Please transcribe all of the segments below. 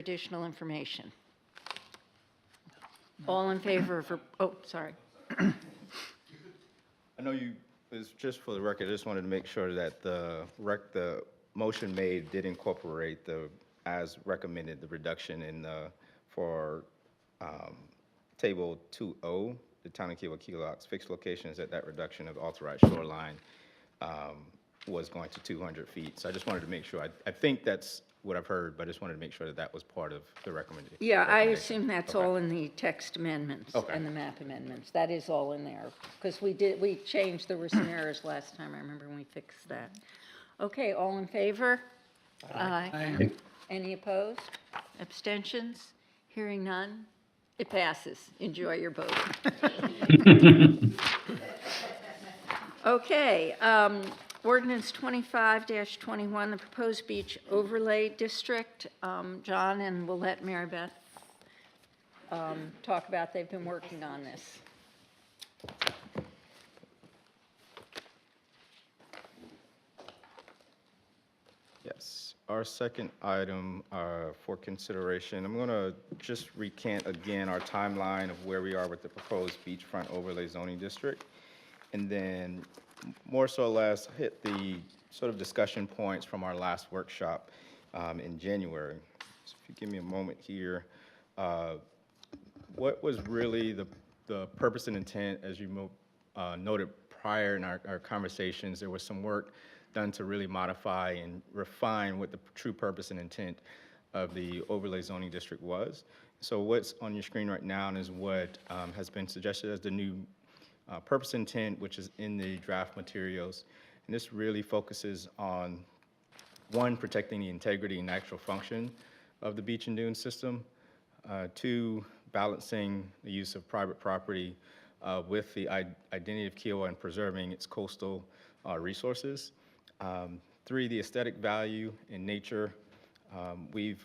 additional information? All in favor of, oh, sorry. I know you, it's just for the record, I just wanted to make sure that the motion made did incorporate as recommended, the reduction in for table 2O, the Town of Key Locks fixed locations, that reduction of authorized shoreline was going to 200 feet. So I just wanted to make sure, I think that's what I've heard, but I just wanted to make sure that that was part of the recommendation. Yeah, I assume that's all in the text amendments Okay. and the map amendments. That is all in there, because we changed, there were some errors last time, I remember when we fixed that. Okay, all in favor? Aye. Any opposed? Abstentions? Hearing none? It passes. Enjoy your boat. Okay, ordinance 25-21, the proposed beach overlay district. John, and we'll let Mary Beth talk about, they've been working on this. Yes, our second item for consideration, I'm going to just recant again our timeline of where we are with the proposed beachfront overlay zoning district, and then more so or less hit the sort of discussion points from our last workshop in January. So if you give me a moment here, what was really the purpose and intent, as you noted prior in our conversations, there was some work done to really modify and refine what the true purpose and intent of the overlay zoning district was. So what's on your screen right now is what has been suggested as the new purpose intent, which is in the draft materials. And this really focuses on, one, protecting the integrity and natural function of the beach and dune system. Two, balancing the use of private property with the identity of Kiowa and preserving its coastal resources. Three, the aesthetic value in nature. We've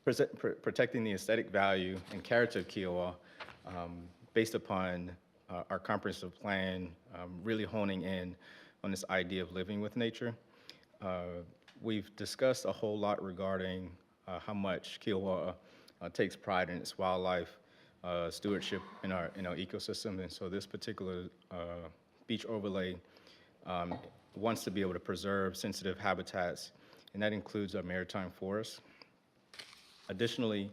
protecting the aesthetic value and character of Kiowa based upon our comprehensive plan, really honing in on this idea of living with nature. We've discussed a whole lot regarding how much Kiowa takes pride in its wildlife stewardship in our ecosystem, and so this particular beach overlay wants to be able to preserve sensitive habitats, and that includes our maritime forests. Additionally,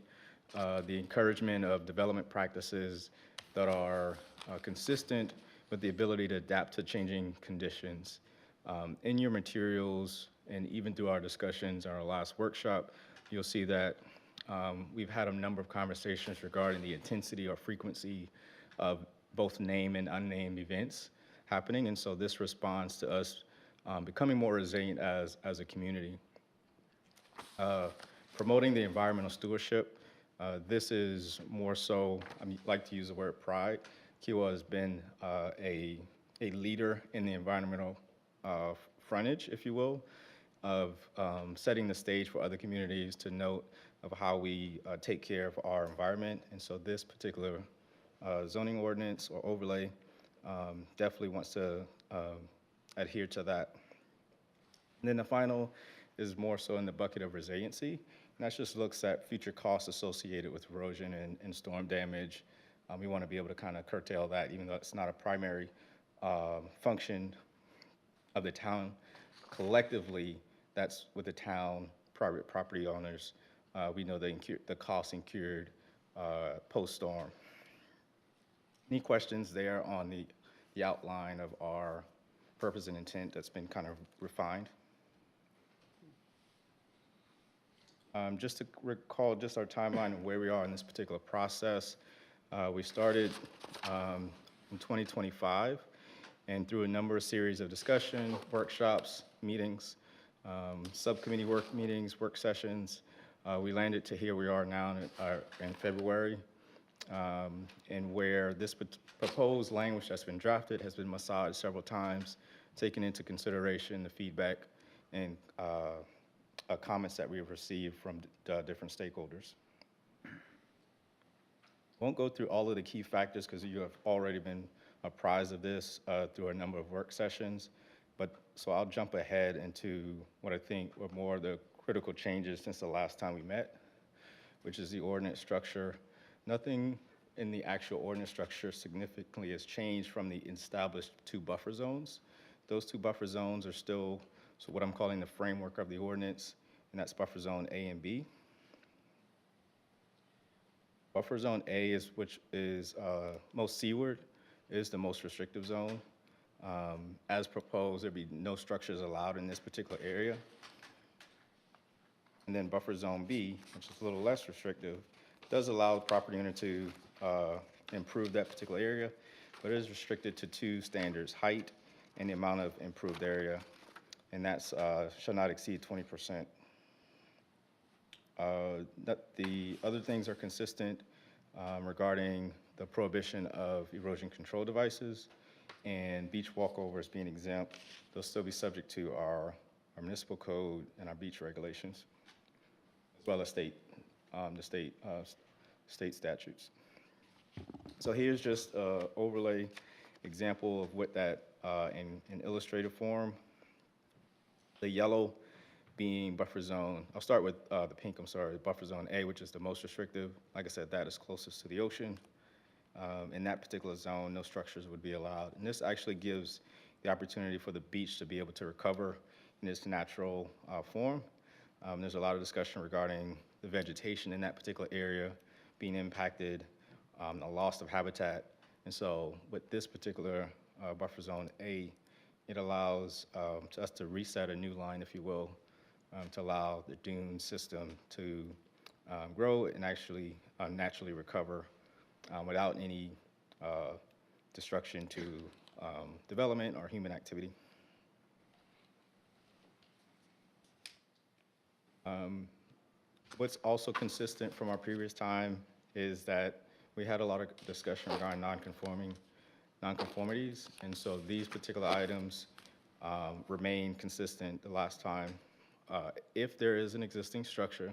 the encouragement of development practices that are consistent with the ability to adapt to changing conditions. In your materials, and even through our discussions in our last workshop, you'll see that we've had a number of conversations regarding the intensity or frequency of both named and unnamed events happening, and so this responds to us becoming more resilient as a community. Promoting the environmental stewardship, this is more so, I like to use the word pride. Kiowa has been a leader in the environmental frontage, if you will, of setting the stage for other communities to note of how we take care of our environment. And so this particular zoning ordinance or overlay definitely wants to adhere to that. And then the final is more so in the bucket of resiliency. And that just looks at future costs associated with erosion and storm damage. We want to be able to kind of curtail that, even though it's not a primary function of the town. Collectively, that's with the town, private property owners. We know the costs incurred post-storm. Any questions there on the outline of our purpose and intent that's been kind of refined? Just to recall just our timeline of where we are in this particular process, we started in 2025, and through a number of series of discussion, workshops, meetings, subcommittee work meetings, work sessions, we landed to here we are now in February, and where this proposed language that's been drafted has been massaged several times, taking into consideration the feedback and comments that we have received from different stakeholders. Won't go through all of the key factors because you have already been apprised of this through a number of work sessions, but so I'll jump ahead into what I think are more of the critical changes since the last time we met, which is the ordinance structure. Nothing in the actual ordinance structure significantly has changed from the established 2 buffer zones. Those 2 buffer zones are still, so what I'm calling the framework of the ordinance, and that's buffer zone A and B. Buffer zone A is, which is most seaward, is the most restrictive zone. As proposed, there'd be no structures allowed in this particular area. And then buffer zone B, which is a little less restrictive, does allow the property owner to improve that particular area, but it is restricted to 2 standards, height and the amount of improved area, and that's shall not exceed 20%. The other things are consistent regarding the prohibition of erosion control devices and beach walkovers being exempt. They'll still be subject to our municipal code and our beach regulations, as well as the state statutes. So here's just an overlay example of what that in illustrative form. The yellow being buffer zone, I'll start with the pink, I'm sorry, buffer zone A, which is the most restrictive. Like I said, that is closest to the ocean. In that particular zone, no structures would be allowed. And this actually gives the opportunity for the beach to be able to recover in its natural form. There's a lot of discussion regarding the vegetation in that particular area being impacted, a loss of habitat. And so with this particular buffer zone A, it allows us to reset a new line, if you will, to allow the dune system to grow and actually naturally recover without any destruction to development or human activity. What's also consistent from our previous time is that we had a lot of discussion regarding nonconformities, and so these particular items remain consistent the last time. If there is an existing structure,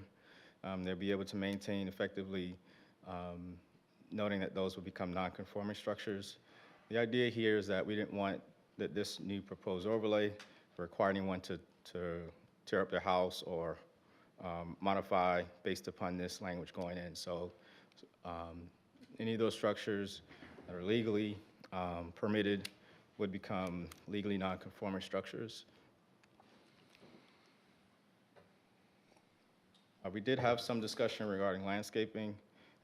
they'll be able to maintain effectively, noting that those will become nonconforming structures. The idea here is that we didn't want that this new proposed overlay require anyone to tear up their house or modify based upon this language going in. So any of those structures that are legally permitted would become legally non-conforming structures. We did have some discussion regarding landscaping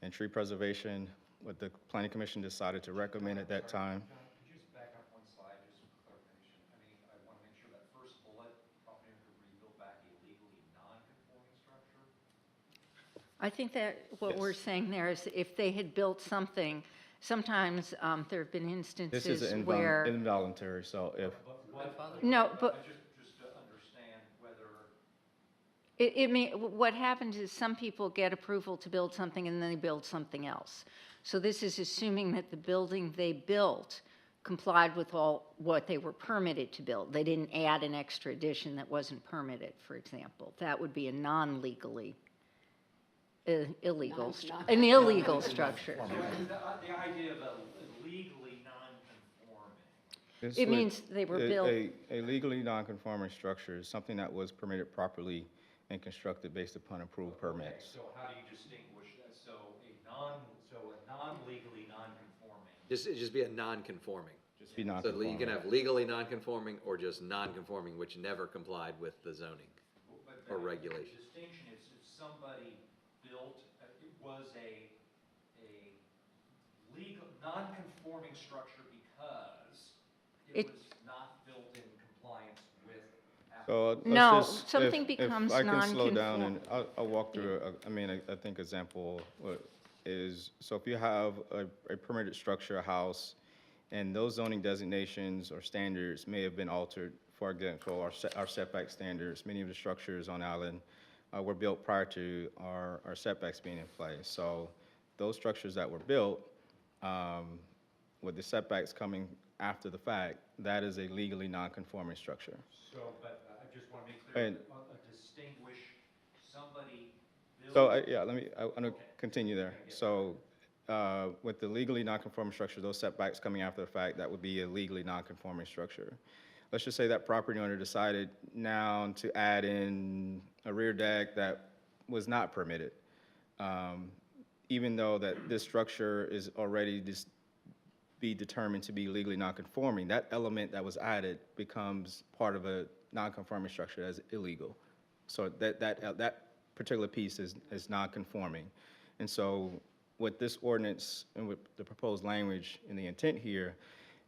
and tree preservation. What the Planning Commission decided to recommend at that time. John, could you just back up one slide just for clarification? I mean, I want to make sure that first bullet, property owner could rebuild back a legally non-conforming structure. I think that what Yes. we're saying there is if they had built something, sometimes there have been This is instances where. involuntary, so if, No, but Just to understand whether, what happens is some people get approval to build something and then they build something else. So this is assuming that the building they built complied with all what they were permitted to build. They didn't add an extra addition that wasn't permitted, for example. That would be a non-legally, illegal, an illegal structure. the idea of a legally non-conforming. this It would- means they were built. A legally non-conforming structure is something that was permitted properly and constructed based upon approved permits. So how do you distinguish that? So a non-legally non-conforming. Just be a non-conforming. Just be So you non-conforming. can have legally non-conforming or just non-conforming, which never complied with the zoning. But Or the regulation. distinction is if somebody built, it was a legal, non-conforming structure because it It- was not built in compliance with. So let's No, just- something if becomes I can slow down non-conform- and I'll walk through, I mean, I think example is, so if you have a permitted structure, a house, and those zoning designations or standards may have been altered, for example, our setback standards, many of the structures on island were built prior to our setbacks being in place. So those structures that were built with the setbacks coming after the fact, that is a legally non-conforming structure. So, but I just want to make clear, And- distinguish somebody built. So, yeah, I want to Okay. continue there. So, with the legally non-conforming structure, those setbacks coming after the fact, that would be a legally non-conforming structure. let's just say that property owner decided now to add in a rear deck that was not permitted. Even though that this structure is already be determined to be legally non-conforming, that element that was added becomes part of a non-conforming structure as illegal. So that particular piece is non-conforming. And so what this ordinance and with the proposed language and the intent here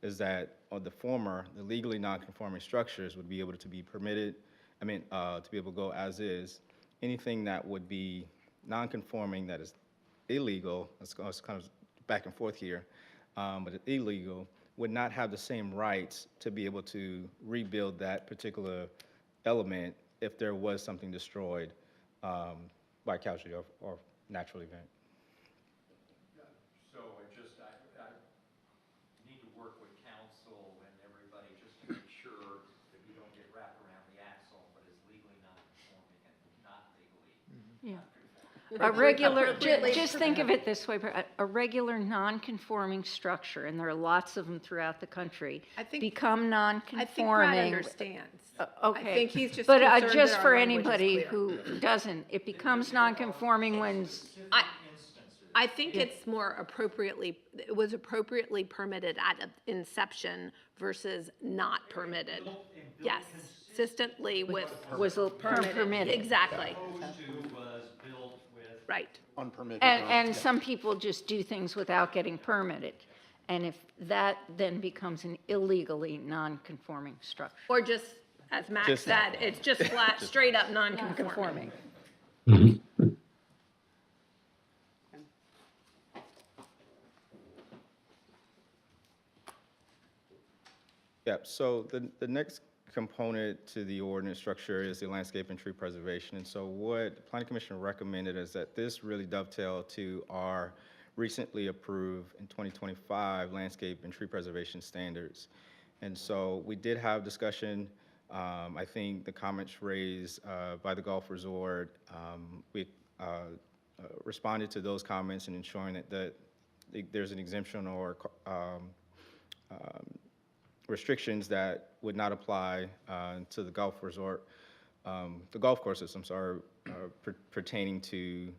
is that the former, the legally non-conforming structures would be able to be permitted, to be able to go as is. Anything that would be non-conforming that is illegal, it's kind of back and forth here, but illegal, would not have the same rights to be able to rebuild that particular element if there was something destroyed by casualty or natural event. So I need to work with council and everybody just to make sure that you don't get wrapped around the axle, but is legally non-conforming and not legally. Yeah. A regular, just think of it this way, a regular non-conforming structure, and there are lots of them throughout the country, I think- become non-conforming. I think Brad understands. Okay. I think he's just But concerned that just our for language is anybody clear. who doesn't, it becomes non-conforming when, I think it's more appropriately, it was appropriately permitted at inception versus not permitted. Yes, consistently with was permitted. Exactly, Opposed to was built with right. Unpermitted. And some people just do things without getting permitted. And if that then becomes an illegally non-conforming structure. Or just, as Max Just said, it's just flat, straight up non-conforming. Conforming. Yep, so the next component to the ordinance structure is the landscape and tree preservation. And so what the Planning Commission recommended is that this really dovetail to our recently approved in 2025 landscape and tree preservation standards. And so we did have discussion. I think the comments raised by the golf resort, we responded to those comments and ensuring that there's an exemption or restrictions that would not apply to the golf resort, the golf courses, I'm sorry, pertaining to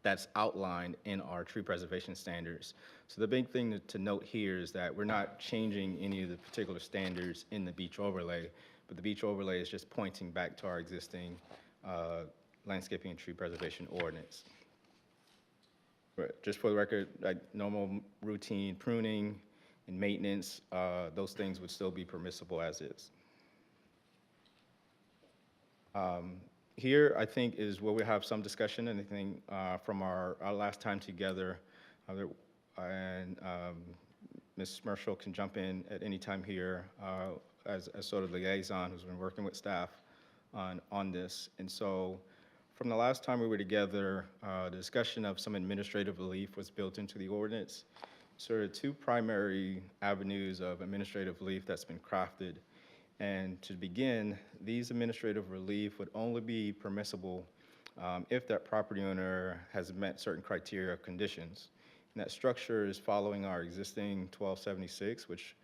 that's outlined in our tree preservation standards. So the big thing to note here is that we're not changing any of the particular standards in the beach overlay, but the beach overlay is just pointing back to our existing landscaping and tree preservation ordinance. But just for the record, like normal routine pruning and maintenance, those things would still be permissible as is. Here, I think, is where we have some discussion, and I think from our last time together, and Ms. Smerschel can jump in at any time here as sort of liaison who's been working with staff on this. And so from the last time we were together, the discussion of some administrative relief was built into the ordinance. So there are two primary avenues of administrative relief that's been crafted. And to begin, these administrative relief would only be permissible if that property owner has met certain criteria or conditions. And that structure is following our existing 1276, which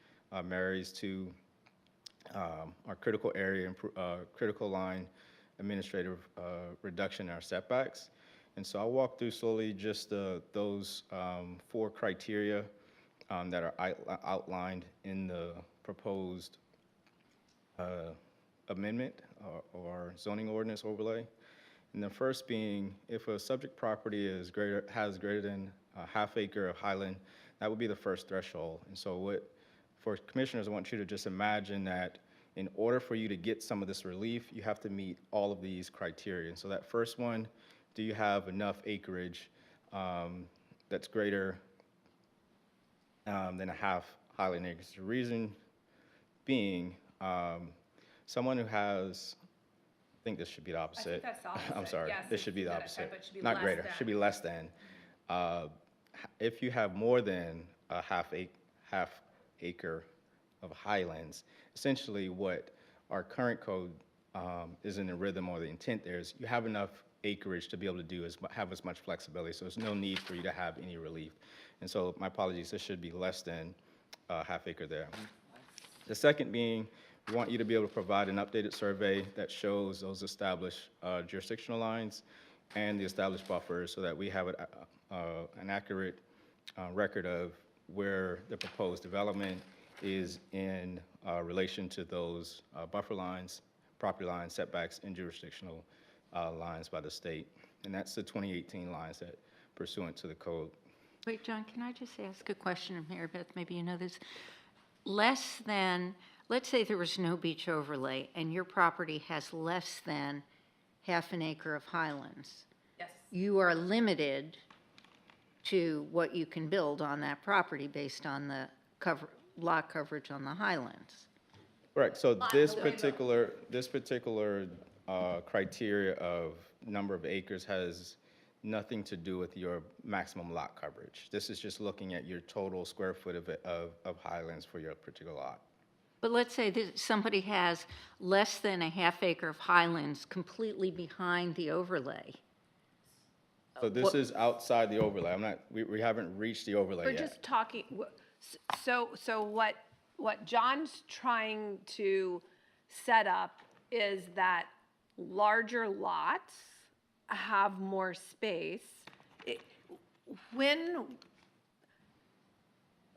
marries to our critical area, critical line administrative reduction in our setbacks. And so I'll walk through slowly just those 4 criteria that are outlined in the proposed amendment or zoning ordinance overlay. And the first being, if a subject property has greater than a half acre of highland, that would be the first threshold. And so for commissioners, I want you to just imagine that in order for you to get some of this relief, you have to meet all of these criteria. And so that first one, do you have enough acreage that's greater than a half highland acres? The reason being, someone who has, I think this should be the opposite. that's the opposite. I'm sorry, Yes, this should be the I opposite. thought it should be Not less greater, than. should be less than. If you have more than a half acre of highlands, essentially what our current code is in the rhythm or the intent there is you have enough acreage to be able to have as much flexibility, so there's no need for you to have any relief. And so my apologies, this should be less than a half acre there. The second being, we want you to be able to provide an updated survey that shows those established jurisdictional lines and the established buffers so that we have an accurate record of where the proposed development is in relation to those buffer lines, property lines, setbacks, and jurisdictional lines by the state. And that's the 2018 lines that pursuant to the code. Wait, John, can I just ask a question of Mary Beth? Maybe you know this. Less than, let's say there was no beach overlay and your property has less than half an acre of highlands. Yes. You are limited to what you can build on that property based on the lot coverage on the highlands. Right, so this particular criteria of number of acres has nothing to do with your maximum lot coverage. This is just looking at your total square foot of highlands for your particular lot. But let's say that somebody has less than a half acre of highlands completely behind the overlay. So this is outside the overlay. We haven't reached the overlay We're yet. just talking, so what John's trying to set up is that larger lots have more space. Let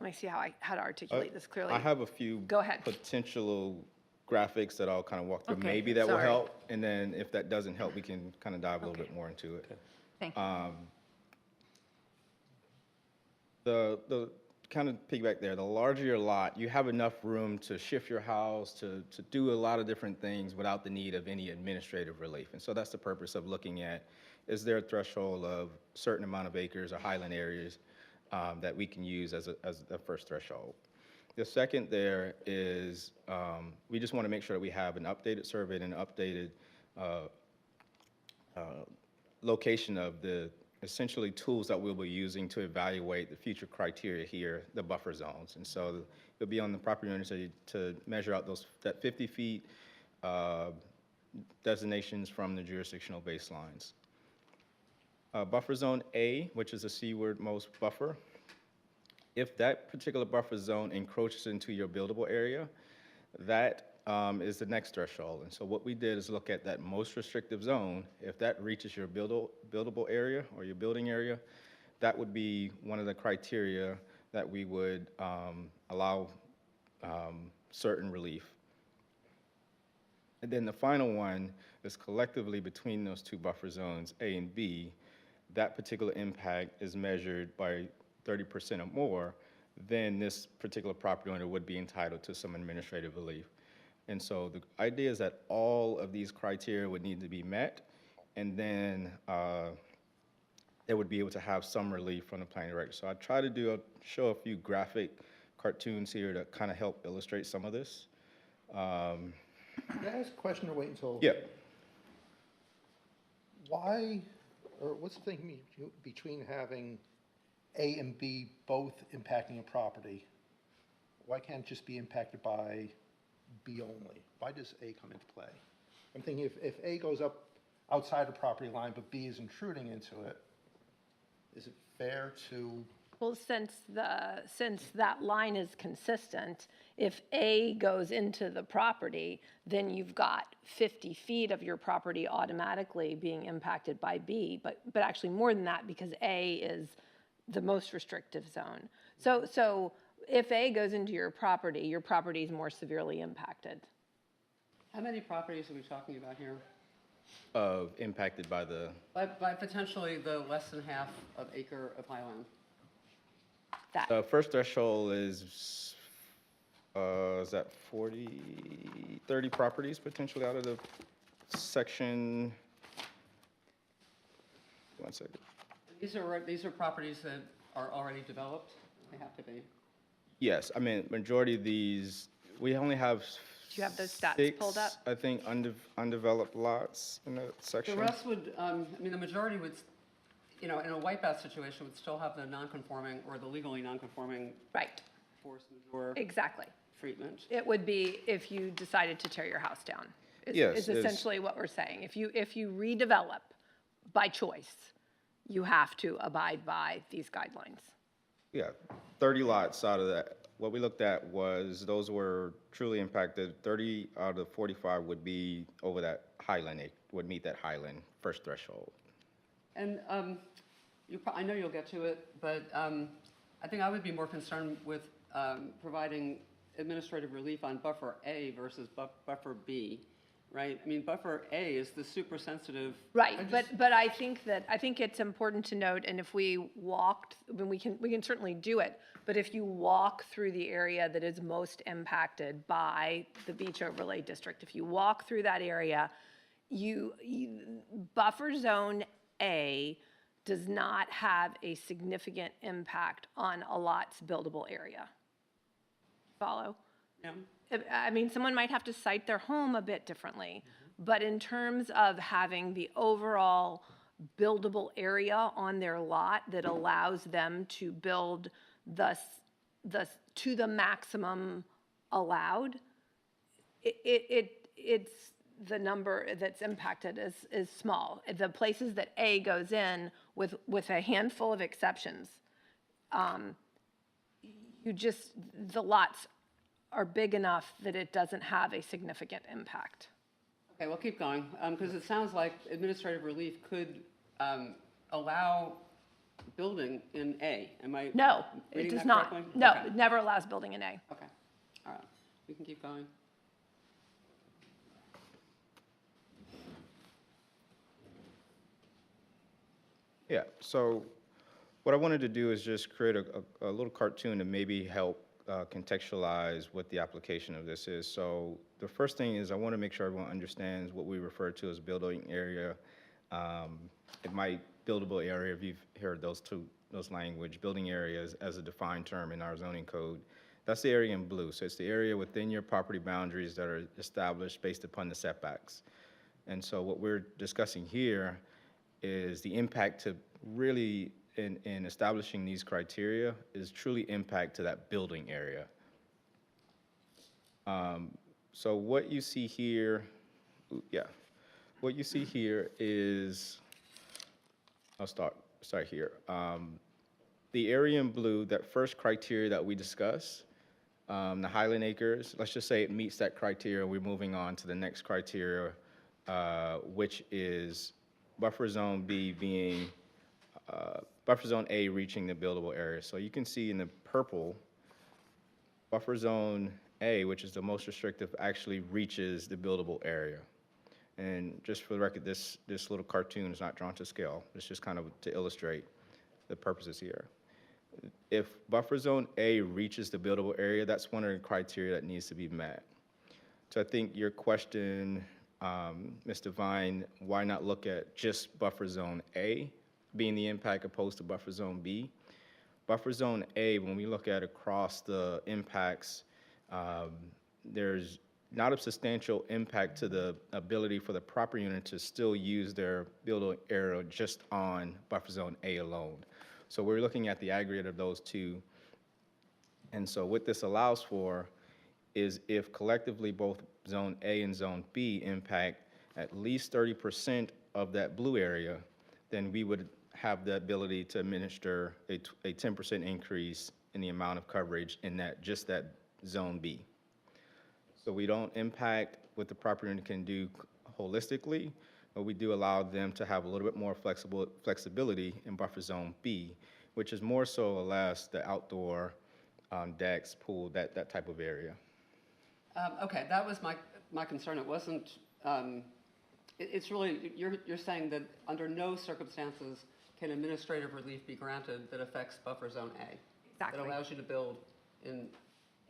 me see how to articulate this clearly. I have a few Go ahead. potential graphics that I'll kind of walk through. Okay, Maybe that will sorry. help, and then if that doesn't help, we can kind of dive a little bit more into it. Thank you. The kind of piggyback there, the larger your lot, you have enough room to shift your house, to do a lot of different things without the need of any administrative relief. And so that's the purpose of looking at, is there a threshold of a certain amount of acres or highland areas that we can use as the first threshold. The second there is we just want to make sure that we have an updated survey and an updated location of the essentially tools that we'll be using to evaluate the future criteria here, the buffer zones. And so it'll be on the property owner to measure out that 50 feet designations from the jurisdictional baselines. Buffer zone A, which is the seaward most buffer, if that particular buffer zone encroaches into your buildable area, that is the next threshold. And so what we did is look at that most restrictive zone. If that reaches your buildable area or your building area, that would be one of the criteria that we would allow certain relief. And then the final one is collectively between those two buffer zones, A and B, that particular impact is measured by 30% or more, then this particular property owner would be entitled to some administrative relief. And so the idea is that all of these criteria would need to be met, and then they would be able to have some relief from the planning director. So I try to show a few graphic cartoons here to kind of help illustrate some of this. Can I ask a question or wait until? Yeah. Why, or what's the thing between having A and B both impacting a property? Why can't it just be impacted by B only? Why does A come into play? I'm thinking if A goes up outside the property line, but B is intruding into it, is it fair to? Well, since that line is consistent, if A goes into the property, then you've got 50 feet of your property automatically being impacted by B, but actually more than that because A is the most restrictive zone. So if A goes into your property is more severely impacted. How many properties are we talking about here? Impacted by the, By potentially the less than half of acre of highland. That, the first threshold is that 30 properties potentially out of the section, one second. These are properties that are already developed? They have to be. Yes, I mean, majority of these, we only have do you have those stats pulled up? 6, I think, undeveloped lots in that The section. rest would, the majority would, in a wipeout situation, would still have the non-conforming or the legally non-conforming Right, force majeure exactly. treatment. It would be if you decided to tear your house down. Yes, Is it's- essentially what we're saying. If you redevelop by choice, you have to abide by these guidelines. Yeah, 30 lots out of that, what we looked at was those were truly impacted. 30 out of 45 would be over that highland, would meet that highland first threshold. And I know you'll get to it, but I think I would be more concerned with providing administrative relief on buffer A versus buffer B, right? I mean, buffer A is the super sensitive. Right, but I think it's important to note, and if we walked, I mean, we can certainly do it, but if you walk through the area that is most impacted by the beach overlay district, if you walk through that area, buffer zone A does not have a significant impact on a lot's buildable area. Follow? Yeah. I mean, someone might have to site their home a bit differently, but in terms of having the overall buildable area on their lot that allows them to build to the maximum allowed, it's the number that's impacted is small. The places that A goes in with a handful of exceptions, the lots are big enough that it doesn't have a significant impact. Okay, well, keep going, because it sounds like administrative relief could allow building in A. Am I No, it reading does that not. correctly? No, Okay. it never allows building in A. Okay, all right, we can keep going. Yeah, so what I wanted to do is just create a little cartoon to maybe help contextualize what the application of this is. So the first thing is I want to make sure everyone understands what we refer to as building area. It might buildable area, if you've heard those language, building areas as a defined term in our zoning code. That's the area in blue. So it's the area within your property boundaries that are established based upon the setbacks. And so what we're discussing here is the impact to really, in establishing these criteria, is truly impact to that building area. So what you see here, what you see here is, I'll start here. The area in blue, that first criteria that we discussed, the Highland Acres, let's just say it meets that criteria, we're moving on to the next criteria, which is buffer zone B being, buffer zone A reaching the buildable area. So you can see in the purple, buffer zone A, which is the most restrictive, actually reaches the buildable area. And just for the record, this little cartoon is not drawn to scale. It's just kind of to illustrate the purposes here. If buffer zone A reaches the buildable area, that's one of the criteria that needs to be met. So I think your question, Ms. Devine, why not look at just buffer zone A being the impact opposed to buffer zone B? Buffer zone A, when we look at across the impacts, there's not a substantial impact to the ability for the property owner to still use their buildable area just on buffer zone A alone. So we're looking at the aggregate of those two. And so what this allows for is if collectively both zone A and zone B impact at least 30% of that blue area, then we would have the ability to administer a 10% increase in the amount of coverage in just that zone B. So we don't impact what the property owner can do holistically, but we do allow them to have a little bit more flexibility in buffer zone B, which is more so or less the outdoor decks, pool, that type of area. Okay, that was my concern. It wasn't, it's really, you're saying that under no circumstances can administrative relief be granted that affects buffer zone A? Exactly. That allows you to build in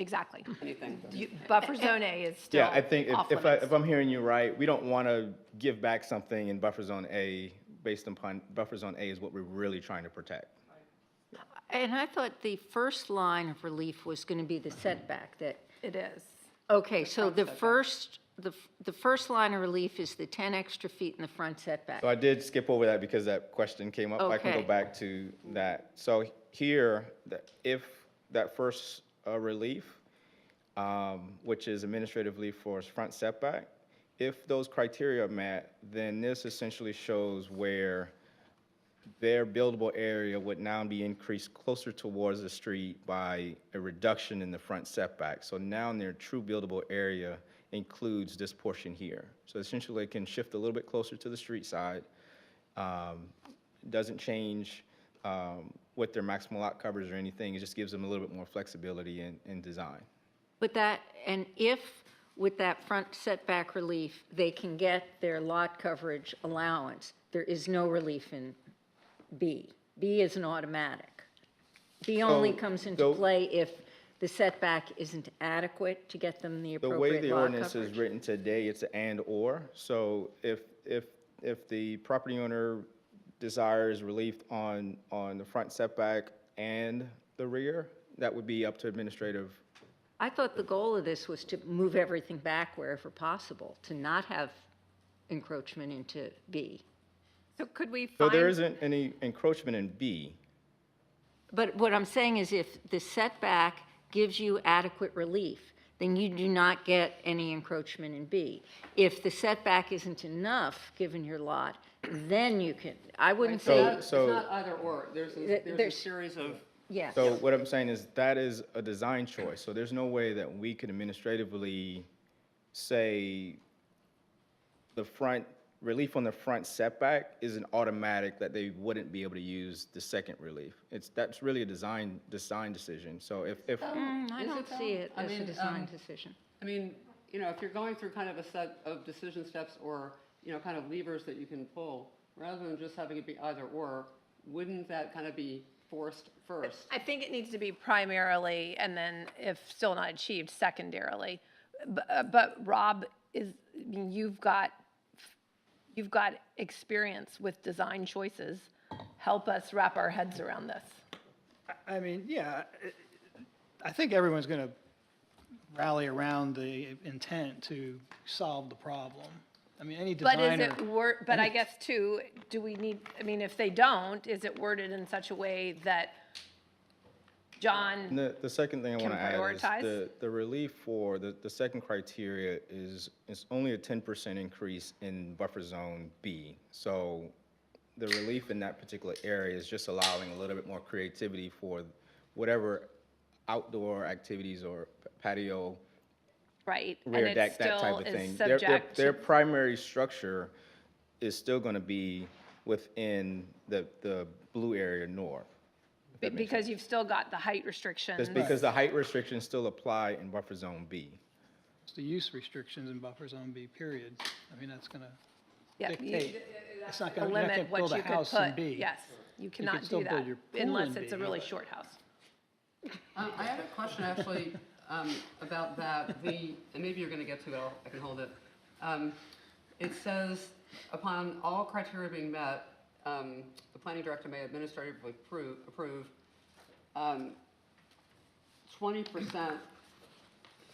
Exactly. anything? Buffer zone A is still Yeah, I think off if limits. I'm hearing you right, we don't want to give back something in buffer zone A based upon buffer zone A is what we're really trying to protect. And I thought the first line of relief was going to be the setback that, It is. okay, so the setback. first line of relief is the 10 extra feet in the front setback. So I did skip over that because that question came up. I can go Okay. back to that. So here, if that first relief, which is administrative relief for front setback, if those criteria are met, then this essentially shows where their buildable area would now be increased closer towards the street by a reduction in the front setback. So now their true buildable area includes this portion here. So essentially, it can shift a little bit closer to the street side. Doesn't change what their maximum lot coverage or anything. It just gives them a little bit more flexibility in design. But that, and if with that front setback relief, they can get their lot coverage allowance, there is no relief in B. B is an automatic. B only So, comes into the- play if the setback isn't adequate to get them the The way appropriate the lot ordinance is coverage. written today, it's an and/or. So if the property owner desires relief on the front setback and the rear, that would be up to administrative. I thought the goal of this was to move everything back wherever possible, to not have encroachment into B. So could we So there find, isn't any encroachment in B. But what I'm saying is if the setback gives you adequate relief, then you do not get any encroachment in B. If the setback isn't enough, given your lot, then you can, I wouldn't So say, that- it's so- not either or. There's a There's- series of, yes. So what I'm saying is that is a design choice. So there's no way that we could administratively say the front, relief on the front setback is an automatic that they wouldn't be able to use the second relief. That's really a design decision. So if I Is don't it see though? it I as a mean, design decision. I mean, if you're going through kind of a set of decision steps or, kind of levers that you can pull, rather than just having it be either or, wouldn't that kind of be forced first? I think it needs to be primarily, and then if still not achieved, secondarily. But Rob, I mean, you've got experience with design choices. Help us wrap our heads around this. I mean, yeah, I think everyone's going to rally around the intent to solve the problem. I mean, any But is designer. it but I guess too, do we need, I mean, if they don't, is it worded in such a way that John, the second thing I want to Can add is prioritize? the relief for the second criteria is only a 10% increase in buffer zone B. So the relief in that particular area is just allowing a little bit more creativity for whatever outdoor activities or patio, right? rear and deck, it that type still of is thing. subject Their to- primary structure is still going to be within the blue area north. if that makes sense. Because you've still got the height restrictions. Just because the height restrictions still apply in buffer zone B. It's the use restrictions in buffer zone B, period. I mean, that's going to Yeah, dictate. It's not to going to, you're not going limit to what build you a could house in put. B. Yes, you cannot still do build that your pool unless in it's a B. really short house. I have a question actually about that. And maybe you're going to get to it. I can hold it. It says, upon all criteria being met, the planning director may administratively approve 20%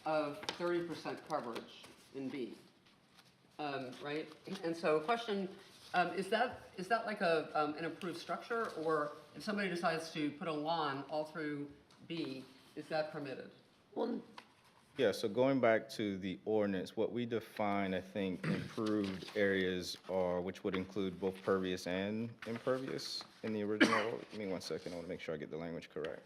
of 30% coverage in B. Right? And so, question: is that like an approved structure, or if somebody decides to put a lawn all through B, is that permitted? Well, Yeah, so going back to the ordinance, what we define, I think, improved areas are, which would include both pervious and impervious in the original. Give me 1 second, I want to make sure I get the language correct.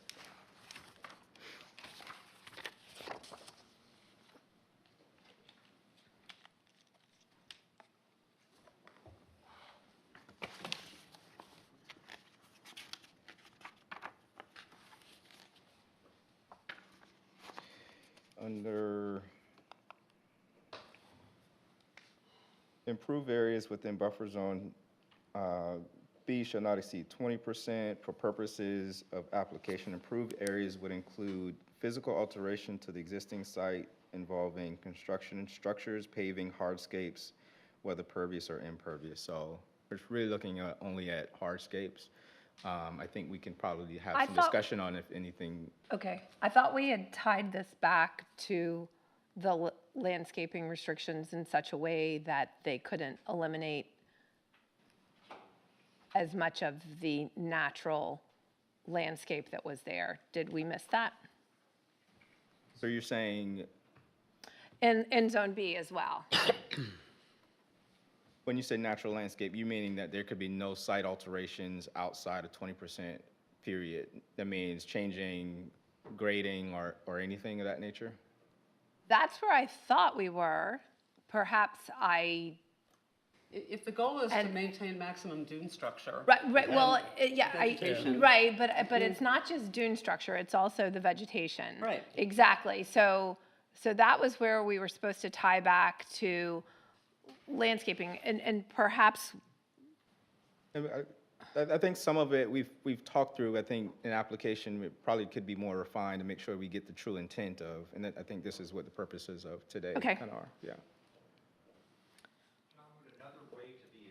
Under improved areas within buffer zone, B shall not exceed 20%. For purposes of application, improved areas would include physical alteration to the existing site involving construction and structures, paving, hardscapes, whether pervious or impervious. So it's really looking only at hardscapes. I think we can probably have I some thought- discussion on if anything. okay, I thought we had tied this back to the landscaping restrictions in such a way that they couldn't eliminate as much of the natural landscape that was there. Did we miss that? So you're saying, In Zone B as well. When you say natural landscape, you meaning that there could be no site alterations outside of 20% period? That means changing grading or anything of that nature? That's where I thought we were. Perhaps If the goal is to And- maintain maximum dune structure. right, well, yeah, Vegetation. right, but it's not just dune structure, it's also the vegetation. Right. Exactly, so that was where we were supposed to tie back to landscaping, and perhaps, I think some of it we've talked through. I think an application probably could be more refined to make sure we get the true intent of, and I think this is what the purposes of today Okay. kind of are, yeah. John, would another way to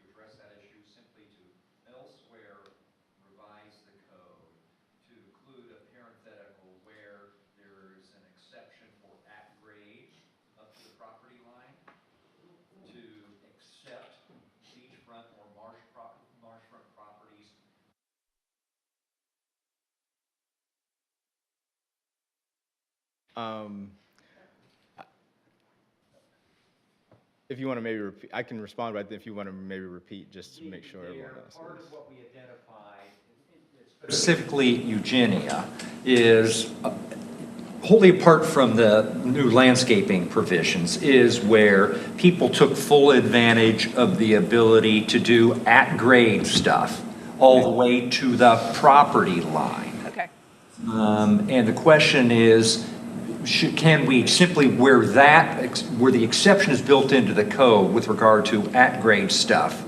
address that issue simply to elsewhere revise the code to include a parenthetical where there is an exception for at grade up to the property line, to accept beachfront or marshfront properties? If you want to maybe repeat, I can respond, but if you want to maybe repeat, just to make sure everyone They're else part is. of what we identified, specifically Eugenia, is wholly apart from the new landscaping provisions, is where people took full advantage of the ability to do at-grade stuff all the way to the property line. okay. And the question is, can we simply, where the exception is built into the code with regard to at-grade stuff,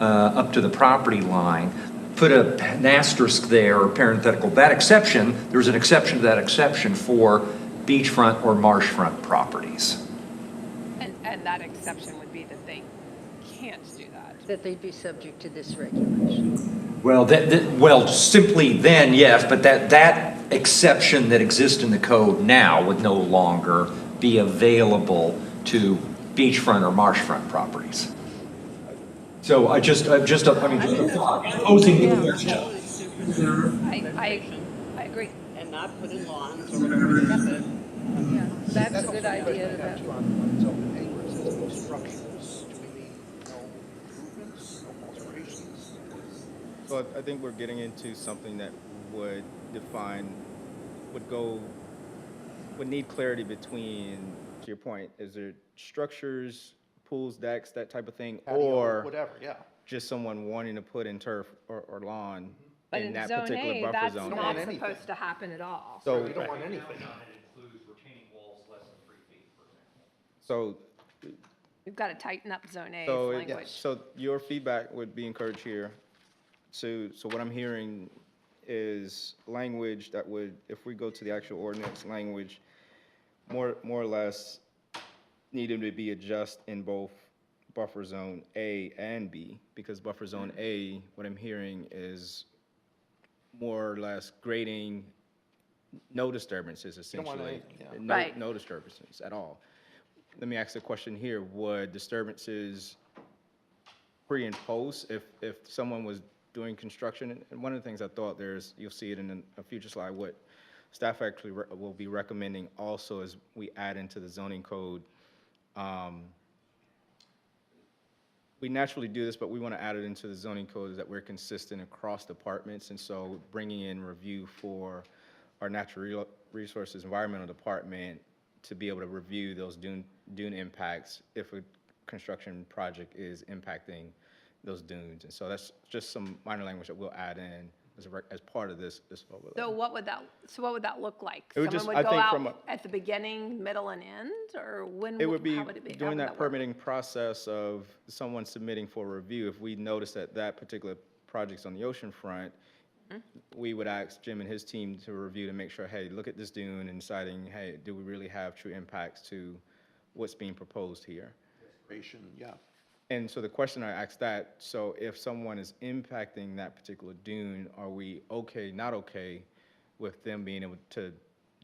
up to the property line, put an asterisk there, or parenthetical, that exception, there's an exception to that exception for beachfront or marshfront properties. And that exception would be that they can't do that. That they'd be subject to this regulation. Well, well, simply then, yes, but that exception that exists in the code now would no longer be available to beachfront or marshfront properties. So just posing the question. I agree. And not put in lawns or whatever. Yeah, that's a good idea. That too on zone A where it says no structures, do we mean no improvements, no alterations? So I think we're getting into something that would define, would need clarity between, to your point, is there structures, pools, decks, that type of thing, Patio, or whatever, yeah. just someone wanting to put in turf or lawn But in in that zone particular A, buffer that's zone? not want anything. supposed to happen at all. So, You don't want anything. It includes retaining walls less than 3 feet, for example. so, We've got to tighten up zone A's so, language. so your feedback would be encouraged here. So what I'm hearing is language that would, if we go to the actual ordinance language, more or less needed to be adjusted in both buffer zone A and B, because buffer zone A, what I'm hearing is more or less grading, no disturbances don't want essentially. anything, No, Right. no disturbances at all. Let me ask the question here, would disturbances pre and post, if someone was doing construction, and one of the things I thought there's, you'll see it in a future slide, what staff actually will be recommending also as we add into the zoning code. We naturally do this, but we want to add it into the zoning code is that we're consistent across departments, and so bringing in review for our natural resources environmental department to be able to review those dune impacts if a construction project is impacting those dunes. And so that's just some minor language that we'll add in as part of this overlay. So what would that look like? It would just- Someone I would go think from out at the beginning, middle, and end, or when? It would be how would it be? How doing would that work? permitting process of someone submitting for review. If we notice that that particular project's on the ocean front, we would ask Jim and his team to review to make sure, hey, look at this dune and deciding, hey, do we really have true impacts to what's being proposed here? Restoration, yeah. And so the question I asked that, so if someone is impacting that particular dune, are we okay, not okay with them being able to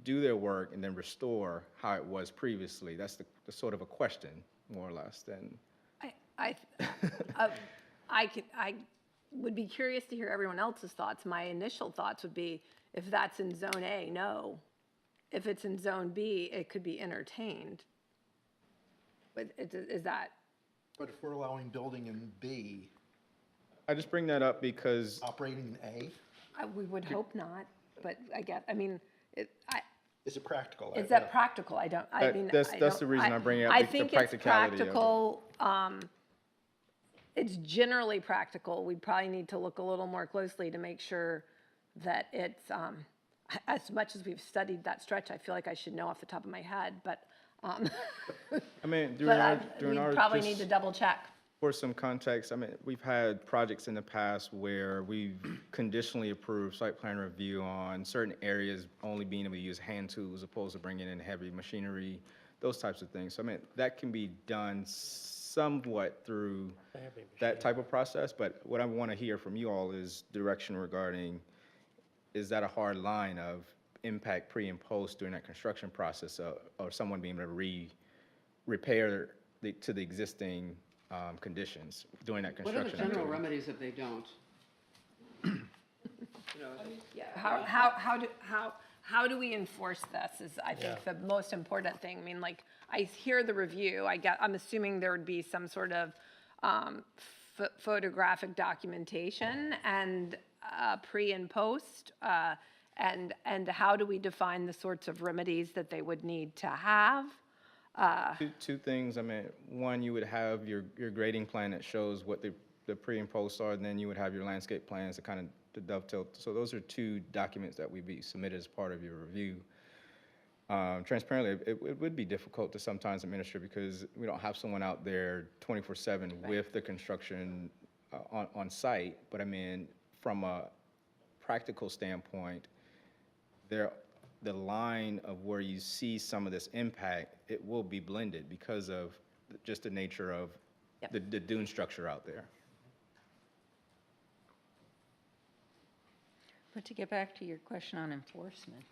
do their work and then restore how it was previously? That's the sort of a question, more or less, than. I would be curious to hear everyone else's thoughts. My initial thoughts would be, if that's in zone A, no. If it's in zone B, it could be entertained. But is that? But if we're allowing building in B, I just bring that up because operating in A, We would hope not, but I mean, is it practical? is that practical? I mean, that's I the don't- reason I bring it up, I the think it's practicality of it. practical, it's generally practical. We probably need to look a little more closely to make sure that it's, as much as we've studied that stretch, I feel like I should know off the top of my head, but, I mean, we probably need to double check. For some context, I mean, we've had projects in the past where we've conditionally approved site plan review on certain areas only being able to use hand tools as opposed to bringing in heavy machinery, those types of things. So, I mean, that can be done somewhat through that type of process, but what I want to hear from you all is direction regarding, is that a hard line of impact pre and post during that construction process, or someone being able to repair to the existing conditions during that What are the construction general activity? remedies if they don't? You know, Yeah, how do we enforce this is, I think, the most important thing. I mean, like, I hear the review, I'm assuming there would be some sort of photographic documentation and pre and post, and how do we define the sorts of remedies that they would need to have? Two things, I mean, one, you would have your grading plan that shows what the pre and post are, and then you would have your landscape plans to kind of to dovetail. So those are two documents that would be submitted as part of your review. Transparently, it would be difficult to sometimes administer because we don't have someone out there 24/7 with the construction on site. But I mean, from a practical standpoint, the line of where you see some of this impact, it will be blended because of just the nature of the dune structure out there. But to get back to your question on enforcement,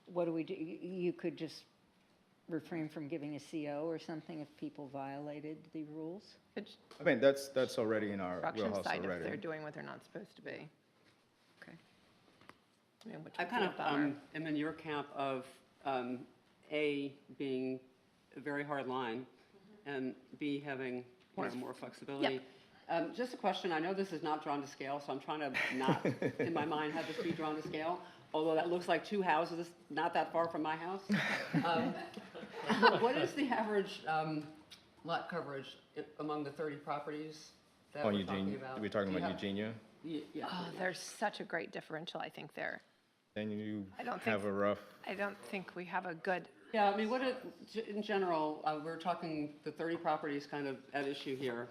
what do we do? You could just refrain from giving a CO or something if people violated the rules? I mean, that's already in our Construction wheelhouse site if they're already. doing what they're not supposed to be. Okay. I mean, which I would kind be a of bummer. am in your camp of A being a very hard line and B having more flexibility. Just a question, I know this is not drawn to scale, so I'm trying to not, in my mind, have this be drawn to scale, although that looks like two houses, not that far from my house. What is the average lot coverage among the 30 properties that On we're talking Eugenia, about? we're talking Do you about have- Eugenia, Yeah. Oh, there's such a great differential, I think, there. and you I don't have think- a rough, I don't think we have a good, Yeah, I mean, in general, we're talking the 30 properties kind of at issue here.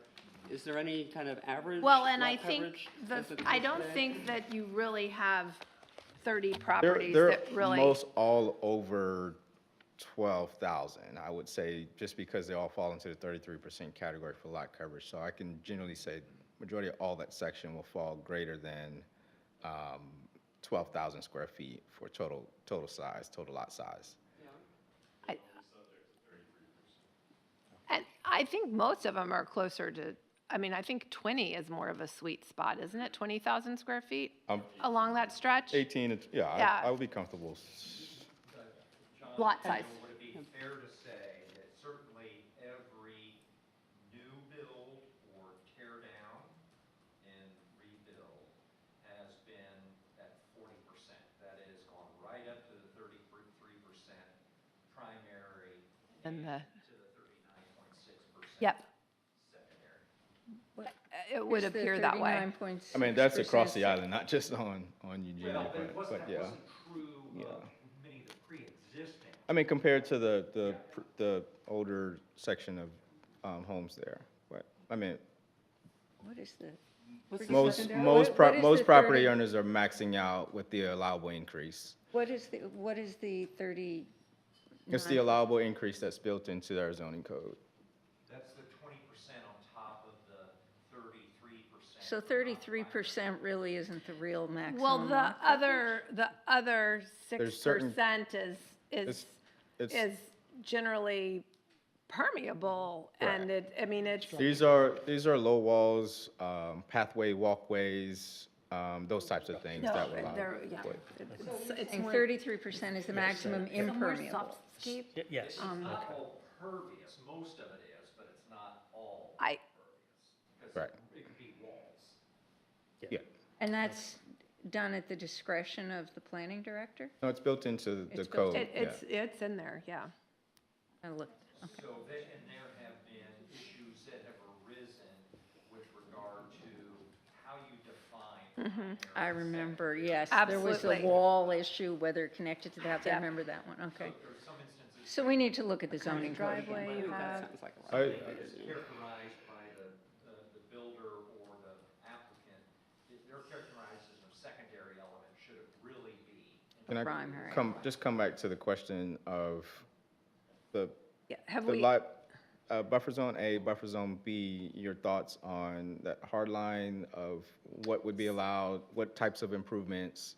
Is there any kind of average well, and lot I think, coverage the as it I exists don't today? think that you really have 30 they're properties they're that really. most all over 12,000, I would say, just because they all fall into the 33% category for lot coverage. So I can generally say majority of all that section will fall greater than 12,000 square feet for total size, total lot size. And I think most of them are closer to, I mean, I think 20 is more of a sweet spot, isn't it? 20,000 square feet along that stretch? 18, Yeah. I would be comfortable. Lot size. Would it be fair to say that certainly every new build or tear down and rebuild has been at 40%? That is gone right up to the 33% primary And the, to the 39.6% yep, secondary. it would Is the appear that way. 39.6% I mean, that's across the island, not just on Eugenia, Well, it wasn't, but that yeah. wasn't true Yeah. of many of the pre-existing. I mean, compared to the older section of homes there, but, I mean, What is the? most secondary? What is most the property 30 owners are maxing out with the allowable increase. What is the 30? It's the allowable increase that's built into our zoning code. That's the 20% on top of the 33%. So 33% really isn't the real maximum. Well, the lot other There's certain- 6% It's- is generally permeable, and I mean, it's, These are low walls, pathway, walkways, those types of things no, that will allow. they're, yeah. but- It's And more, 33% is the maximum it's more impermeable. softscape. Yes. It's not all pervious, most of it is, but it's not all I, Right. It could be walls. Yeah. And that's done at the discretion of the planning director? No, it's built into the It's built code. it's in there, yeah. I looked, So there, and there have been issues that have arisen with regard to how you define. I remember, yes. There was a Absolutely. wall issue, whether it connected to the house. I Yep. remember that one, okay. There are some instances So we need to look at the zoning code again. Driveway you have, Sounds like a I, it's characterized by the builder or the applicant, they're characterized as a secondary element, should it really be? can I Primary. just come back to the question of the yeah, have the we, lot, buffer zone A, buffer zone B, your thoughts on that hard line of what would be allowed, what types of improvements?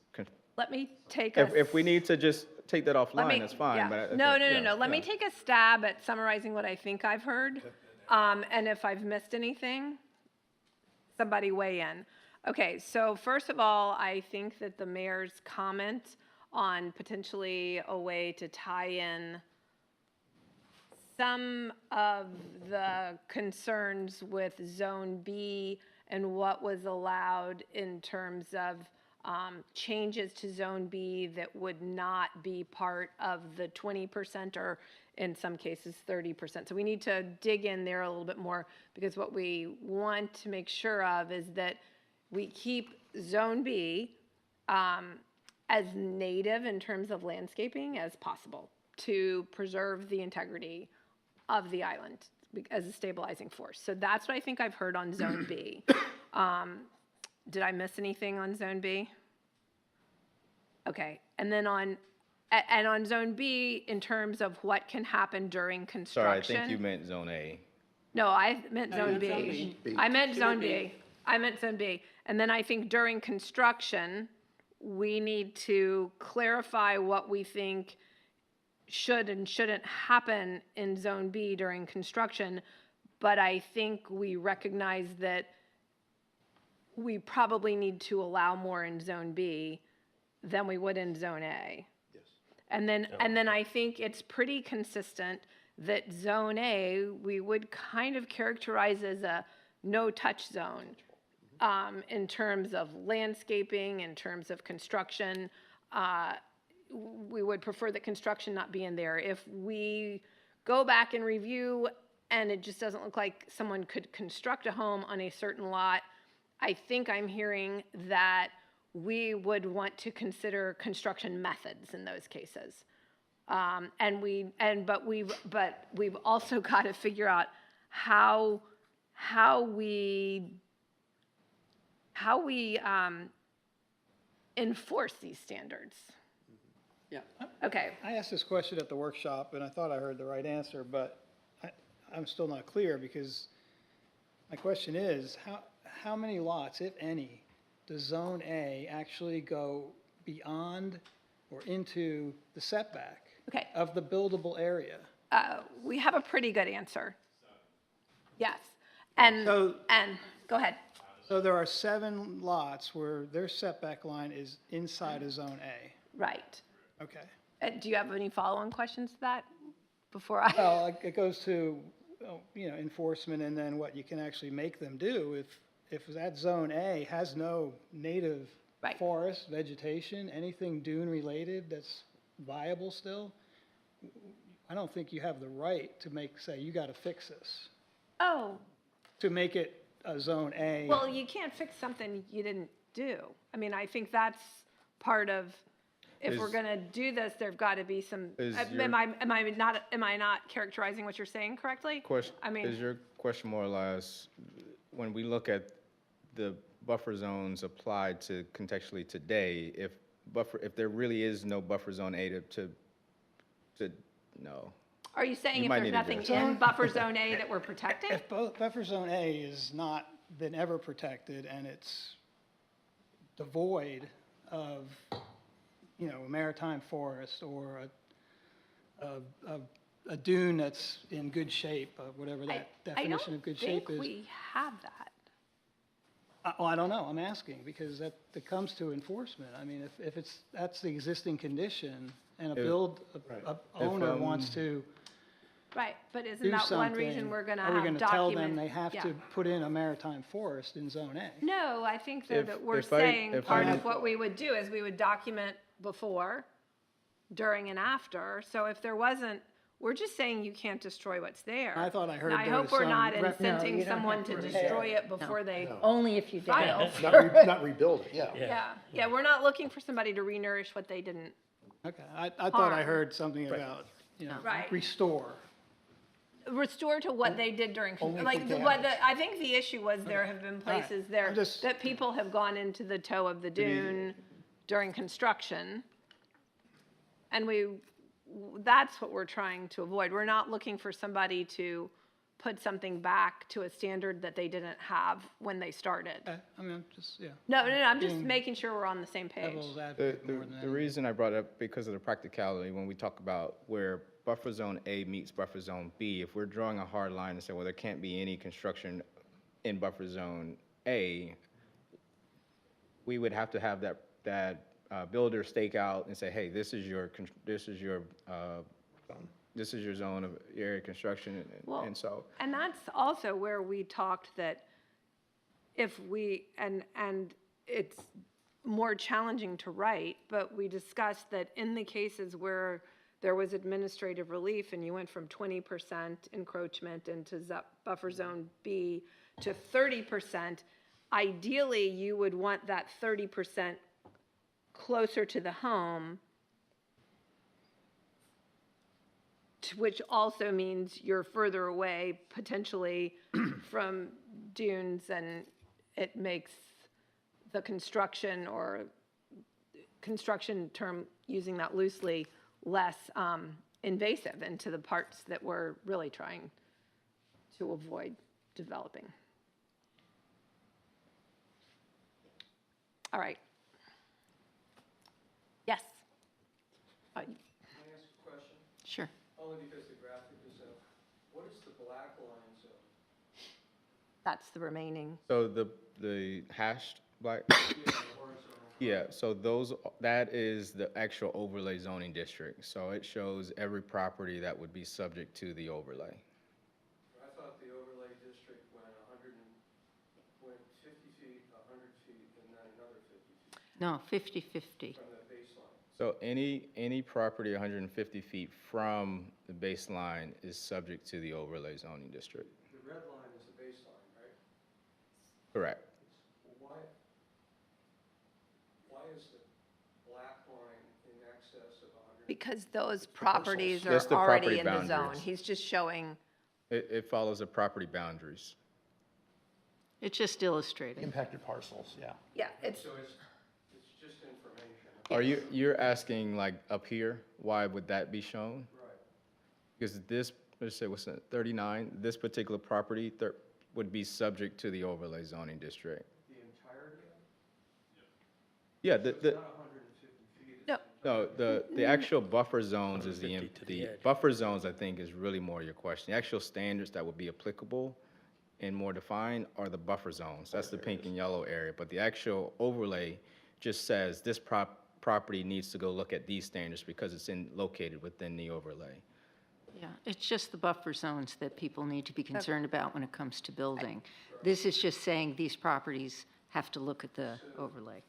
let me take a. If we need to just take that Let me- offline, that's fine, yeah. but. I No, think- no, no, yeah, no. Let me yeah. take a stab at summarizing what I think I've heard. And if I've missed anything, somebody weigh in. Okay, so first of all, I think that the mayor's comment on potentially a way to tie in some of the concerns with Zone B and what was allowed in terms of changes to Zone B that would not be part of the 20% or in some cases 30%. So we need to dig in there a little bit more because what we want to make sure of is that we keep Zone B as native in terms of landscaping as possible to preserve the integrity of the island as a stabilizing force. So that's what I think I've heard on Zone B. Did I miss anything on Zone B? Okay, and then on Zone B, in terms of what can happen during Sorry, I construction. think you meant zone A. No, I meant you Zone meant Zone B. B. I meant Zone B. I meant Zone B. And then I think during construction, we need to clarify what we think should and shouldn't happen in Zone B during construction. But I think we recognize that we probably need to allow more in Zone B than we would in Zone A. Yes. And then I think it's pretty consistent that Zone A, we would kind of characterize as a no-touch zone in terms of landscaping, in terms of construction. We would prefer that construction not be in there. If we go back and review and it just doesn't look like someone could construct a home on a certain lot, I think I'm hearing that we would want to consider construction methods in those cases. But we've also got to figure out how we enforce these standards. Yeah. Okay, I asked this question at the workshop, and I thought I heard the right answer, but I'm still not clear, because my question is, how many lots, if any, does Zone A actually go beyond or into the setback okay. of the buildable area? We have a pretty good answer. Yes. And So- go ahead. So there are 7 lots where their setback line is inside of Zone A. Right. Okay. Do you have any follow-on questions to that before I? Well, it goes to, enforcement, and then what you can actually make them do. If that Zone A has no native Right. forest, vegetation, anything dune-related that's viable still, I don't think you have the right to say, you got to fix this, Oh, to make it a Zone A. well, you can't fix something you didn't do. I mean, I think that's part of, if we're Is- gonna do this, there've got to be some, Is am I not characterizing what you're saying correctly? Question, I mean- is your question more or less, when we look at the buffer zones applied to contextually today, if there really is no buffer zone A no. Are you saying You if might there's need to nothing address in buffer zone A that we're protecting? If buffer Zone A is not been ever protected and it's devoid of, a maritime forest or a dune that's in good shape, whatever that definition of good shape I is. don't think we have that. Well, I don't know, I'm asking, because that comes to enforcement. I mean, if that's the existing condition, and a owner wants to Right, but isn't do that one something, reason we're gonna are we have gonna tell document? them they have yeah. to put in a maritime forest in Zone A? No, I think If- that we're if I- saying if part I- of what we would do is we would document before, during and after. So if there wasn't, we're just saying you can't destroy what's there. I thought I heard And I there hope was we're some not rep- No, incenting you don't someone have to to destroy it before they Only if you file. damage. Not rebuild it, yeah. Yeah, we're not looking for somebody to renourish what they didn't. Okay, I thought I Harm. heard something about, Right. restore. Restore to what they did during, Only like, for what damage. I think the issue was there have been places there I'm just- that people have gone into the toe of the dune during construction. And that's what we're trying to avoid. We're not looking for somebody to put something back to a standard that they didn't have when they started. I mean, I'm just, No, I'm just Being making sure we're on the same page. devil's The, advocate the, more than the anything. reason I brought it up, because of the practicality, when we talk about where buffer zone A meets buffer zone B, if we're drawing a hard line and say, well, there can't be any construction in buffer zone A, we would have to have that builder stake out and say, hey, this is your zone of area construction, Well, and so. And that's also where we talked that if we, and it's more challenging to write, but we discussed that in the cases where there was administrative relief and you went from 20% encroachment into buffer zone B to 30%, ideally you would want that 30% closer to the home, which also means you're further away potentially from dunes, and it makes the construction, or construction term, using that loosely, less invasive into the parts that we're really trying to avoid developing. All right. Yes. Can I ask a question? Sure. Only because the graphic is up. What is the black line zone? That's the remaining. So the hashed black, yeah, so that is the actual overlay zoning district. So it shows every property that would be subject to the overlay. I thought the overlay district went 50 feet, 100 feet, and then another 50 feet No, 50/50. from the baseline. So any property 150 feet from the baseline is subject to the overlay zoning district. The red line is the baseline, right? Correct. Well, why is the black line in excess of 100? Because those properties That's are the already property in the zone. boundaries. He's just showing, It follows the property boundaries. It's just illustrating. Impacted parcels, yeah. yeah, it's, So it's just information. Are you're asking like up here, why would that be shown? Right. Because this, let's say, what's it, 39, this particular property would be subject to the overlay zoning district. The entirety of it? Yeah, It's not 150 feet. no, no, the actual buffer zones is the buffer zones, I think, is really more your question. The actual standards that would be applicable and more defined are the buffer zones. That's the pink and yellow area. But the actual overlay just says this property needs to go look at these standards because it's located within the overlay. Yeah, it's just the buffer zones that people need to be concerned about when it comes to building. This is just saying these properties have to look at the overlay.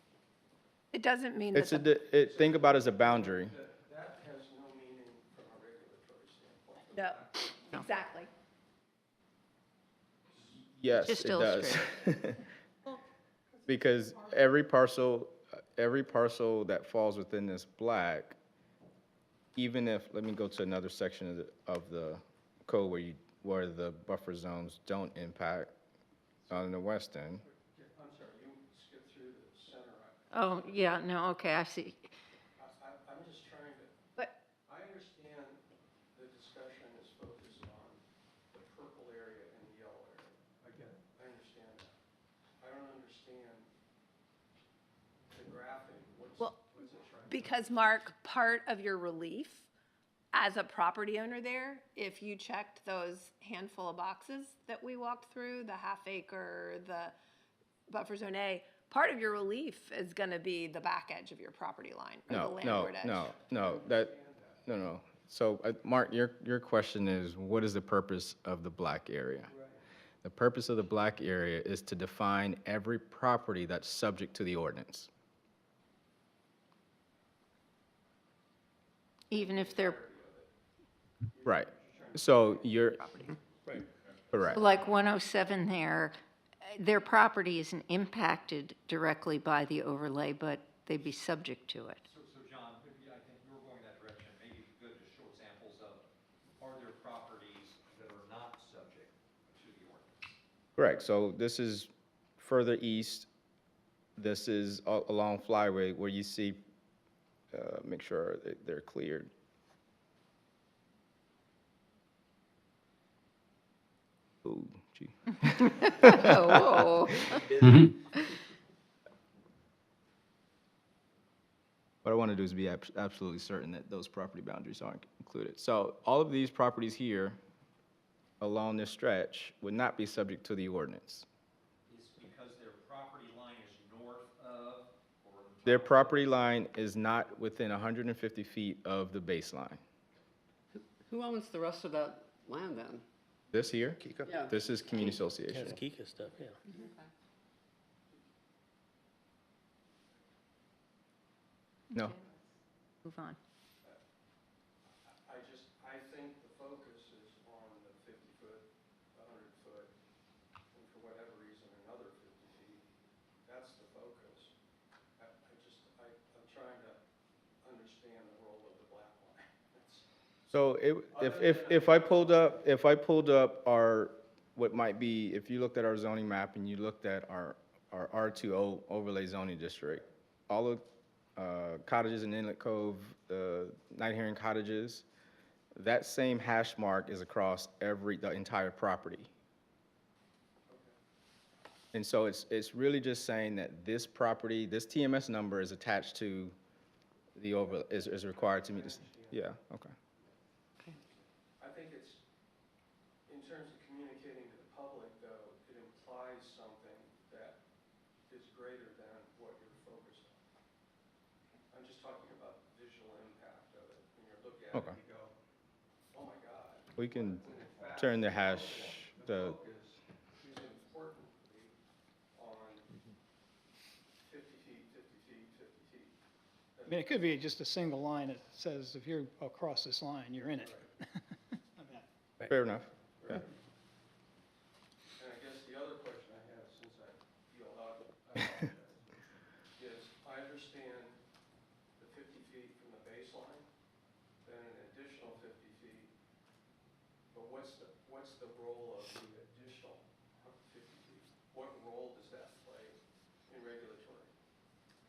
it doesn't mean that It's the, think about it as a boundary. That has no meaning from a regulatory standpoint. no, exactly. Yes, Just it does. Because every parcel that falls within this black, even if, let me go to another section of the code where the buffer zones don't impact on the west end. I'm sorry, you skipped through the center. Oh, yeah, no, okay, I see. I'm just trying to, But I understand the discussion is focused on the purple area and the yellow area. I get it. I understand that. I don't understand the graphic. Well, What's it trying? because, Mark, part of your relief as a property owner there, if you checked those handful of boxes that we walked through, the half acre, the buffer zone A, part of your relief is gonna be the back edge of your property line, or the No, landward edge. no. So, Mark, your question is, what is the purpose of the black area? The purpose of the black area is to define every property that's subject to the ordinance. Even if they're, Right. So you're, correct. like 107 there, their property isn't impacted directly by the overlay, but they'd be subject to it. So John, maybe I think you were going that direction. Maybe it'd be good to show examples of, are there properties that are not subject to the ordinance? Correct. So this is further east. This is along Flyway where you see, make sure that they're cleared. Ooh, gee. Oh, What I want to do is be absolutely certain that those property boundaries aren't included. So all of these properties here along this stretch would not be subject to the ordinance. Is because their property line is north of or? Their property line is not within 150 feet of the baseline. Who owns the rest of that land then? This here, Yeah. this is community association. That's Kika stuff, yeah. No, move on. I think the focus is on the 50-foot, 100-foot, and for whatever reason, another 50 feet. That's the focus. I'm trying to understand the role of the black line. so if I pulled up our, what might be, if you looked at our zoning map and you looked at our R2 overlay zoning district, all of cottages in Inlet Cove, Night Hearing cottages, that same hash mark is across the entire property. And so it's really just saying that this property, this TMS number is attached to the is required to meet this. Yeah, okay. I think it's, in terms of communicating to the public, though, it implies something that is greater than what you're focused on. I'm just talking about visual impact of it. When you're looking at Okay. it, you go, oh my God. We can When in fact, turn the hash, the focus is importantly on 50 feet, 50 feet, 50 feet. I mean, it could be just a single line that says if you're across this line, you're in it. fair enough. Yeah. And I guess the other question I have, since I feel out, I apologize, is I understand the 50 feet from the baseline, then an additional 50 feet, but what's the role of the additional 50 feet? What role does that play in regulatory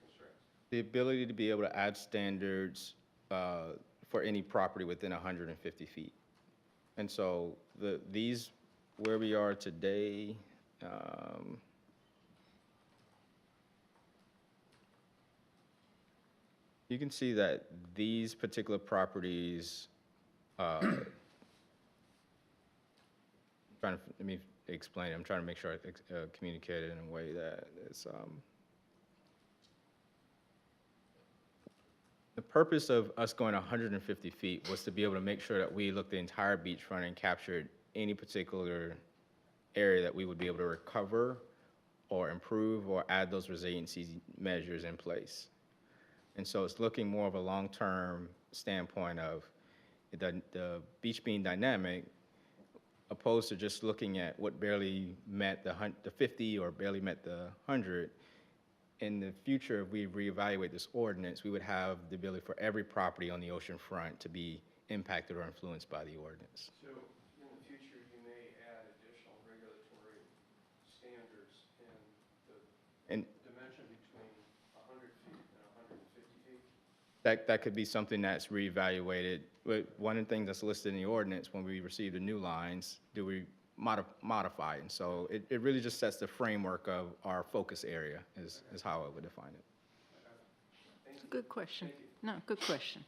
constraints? The ability to be able to add standards for any property within 150 feet. And so these, where we are today, you can see that these particular properties, let me explain it. I'm trying to make sure I communicate it in a way that is, the purpose of us going 150 feet was to be able to make sure that we looked the entire beachfront and captured any particular area that we would be able to recover or improve or add those resiliency measures in place. And so it's looking more of a long-term standpoint of the beach being dynamic, opposed to just looking at what barely met the 50 or barely met the 100. In the future, if we reevaluate this ordinance, we would have the ability for every property on the ocean front to be impacted or influenced by the ordinance. So in the future, you may add additional regulatory standards in the And dimension between 100 feet and 150 feet? that could be something that's reevaluated. But one of the things that's listed in the ordinance, when we receive the new lines, do we modify it? And so it really just sets the framework of our focus area is how I would define it. Good question. No, good question.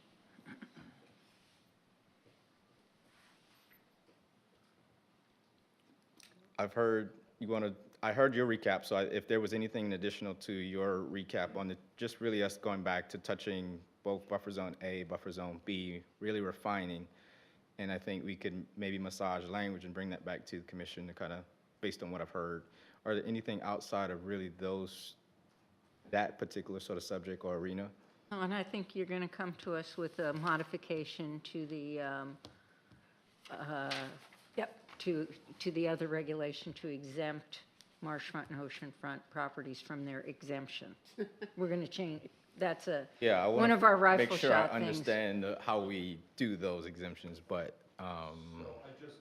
I've heard, you want to I heard your recap, so if there was anything additional to your recap on the, just really us going back to touching both buffer zone A, buffer zone B, really refining, and I think we could maybe massage language and bring that back to the commission to kind of, based on what I've heard. Are there anything outside of really that particular sort of subject or arena? Oh, and I think you're going to come to us with a modification to the, Yep. to the other regulation to exempt marshfront and oceanfront properties from their exemption. We're going to change, that's Yeah, I one want of our to rifle make sure I shot things. understand how we do those exemptions, but, So I just,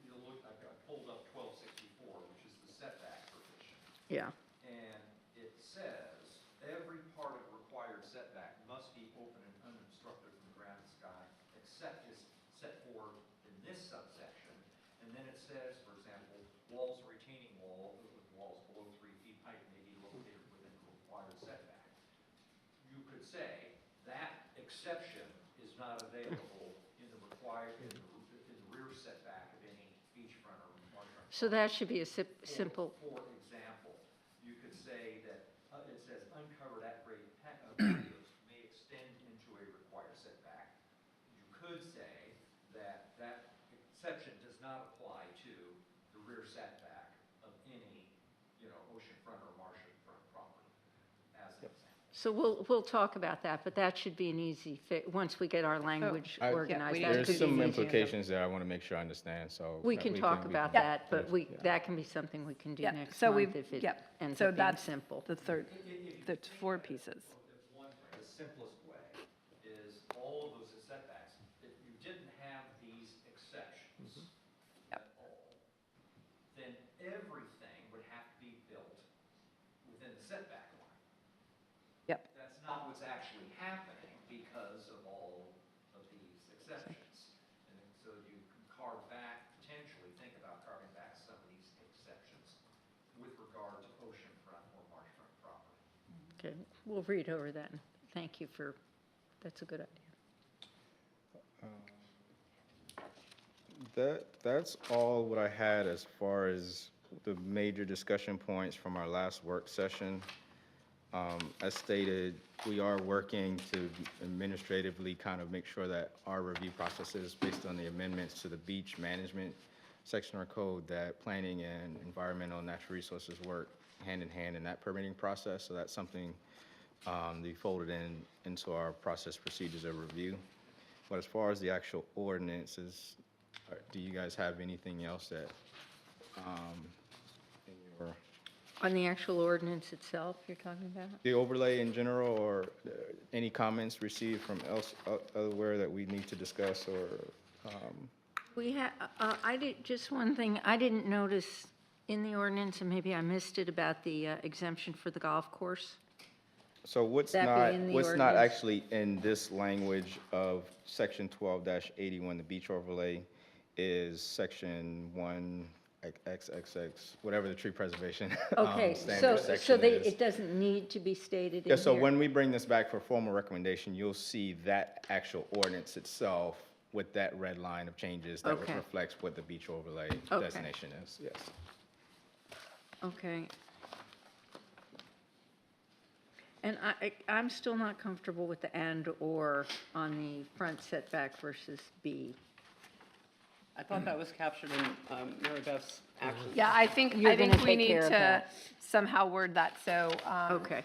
you'll look, I pulled up 1264, which is the setback provision. Yeah, And it says, every part of required setback must be open and unobstructed from ground to sky, except as set forth in this subsection. And then it says, for example, walls or retaining wall with walls below 3 feet height may be located within the required setback. You could say that exception is not available in the required, in the rear setback of any beachfront or waterfront. so that should be a simple, For example, you could say that, it says uncovered at-grade patios may extend into a required setback. You could say that that exception does not apply to the rear setback of any, oceanfront or marshfront property, as an example. so we'll talk about that, but that should be an easy fix, once we get our language I- organized. we that need could there's be some easy. implications there I want to make sure I understand, so. We can talk about that, but Yeah. that can be something we can do Yeah, next so month we, if it yeah, ends so up being that's simple. the third, the 4 pieces. The simplest way is all of those setbacks, if you didn't have these exceptions Yep. at all, then everything would have to be built within the setback line. Yep. That's not what's actually happening because of all of these exceptions. And so you can carve back, potentially think about carving back some of these exceptions with regard to oceanfront or marshfront property. Okay, we'll read over that. Thank you for, that's a good idea. That's all what I had as far as the major discussion points from our last work session. As stated, we are working to administratively kind of make sure that our review processes, based on the amendments to the beach management section of our code, that planning and environmental and natural resources work hand in hand in that permitting process. So that's something they folded into our process procedures of review. But as far as the actual ordinances, do you guys have anything else that, in your, On the actual ordinance itself, you're talking about? the overlay in general, or any comments received from elsewhere that we need to discuss, or, We had, just one thing, I didn't notice in the ordinance, and maybe I missed it, about the exemption for the golf course. so what's That not, be in the what's not ordinance? actually in this language of section 12-81, the beach overlay, is section 1XXX, whatever the tree preservation Okay, standard so section is. it doesn't need to be stated in Yeah, here? so when we bring this back for formal recommendation, you'll see that actual ordinance itself with that red line of changes that Okay. reflects what the beach overlay Okay. designation is, yes. Okay. And I'm still not comfortable with the and/or on the front setback versus B. I thought that was captured in Mary Beth's action. Yeah, I think You're gonna we take need care of to that. somehow word that, so. Okay.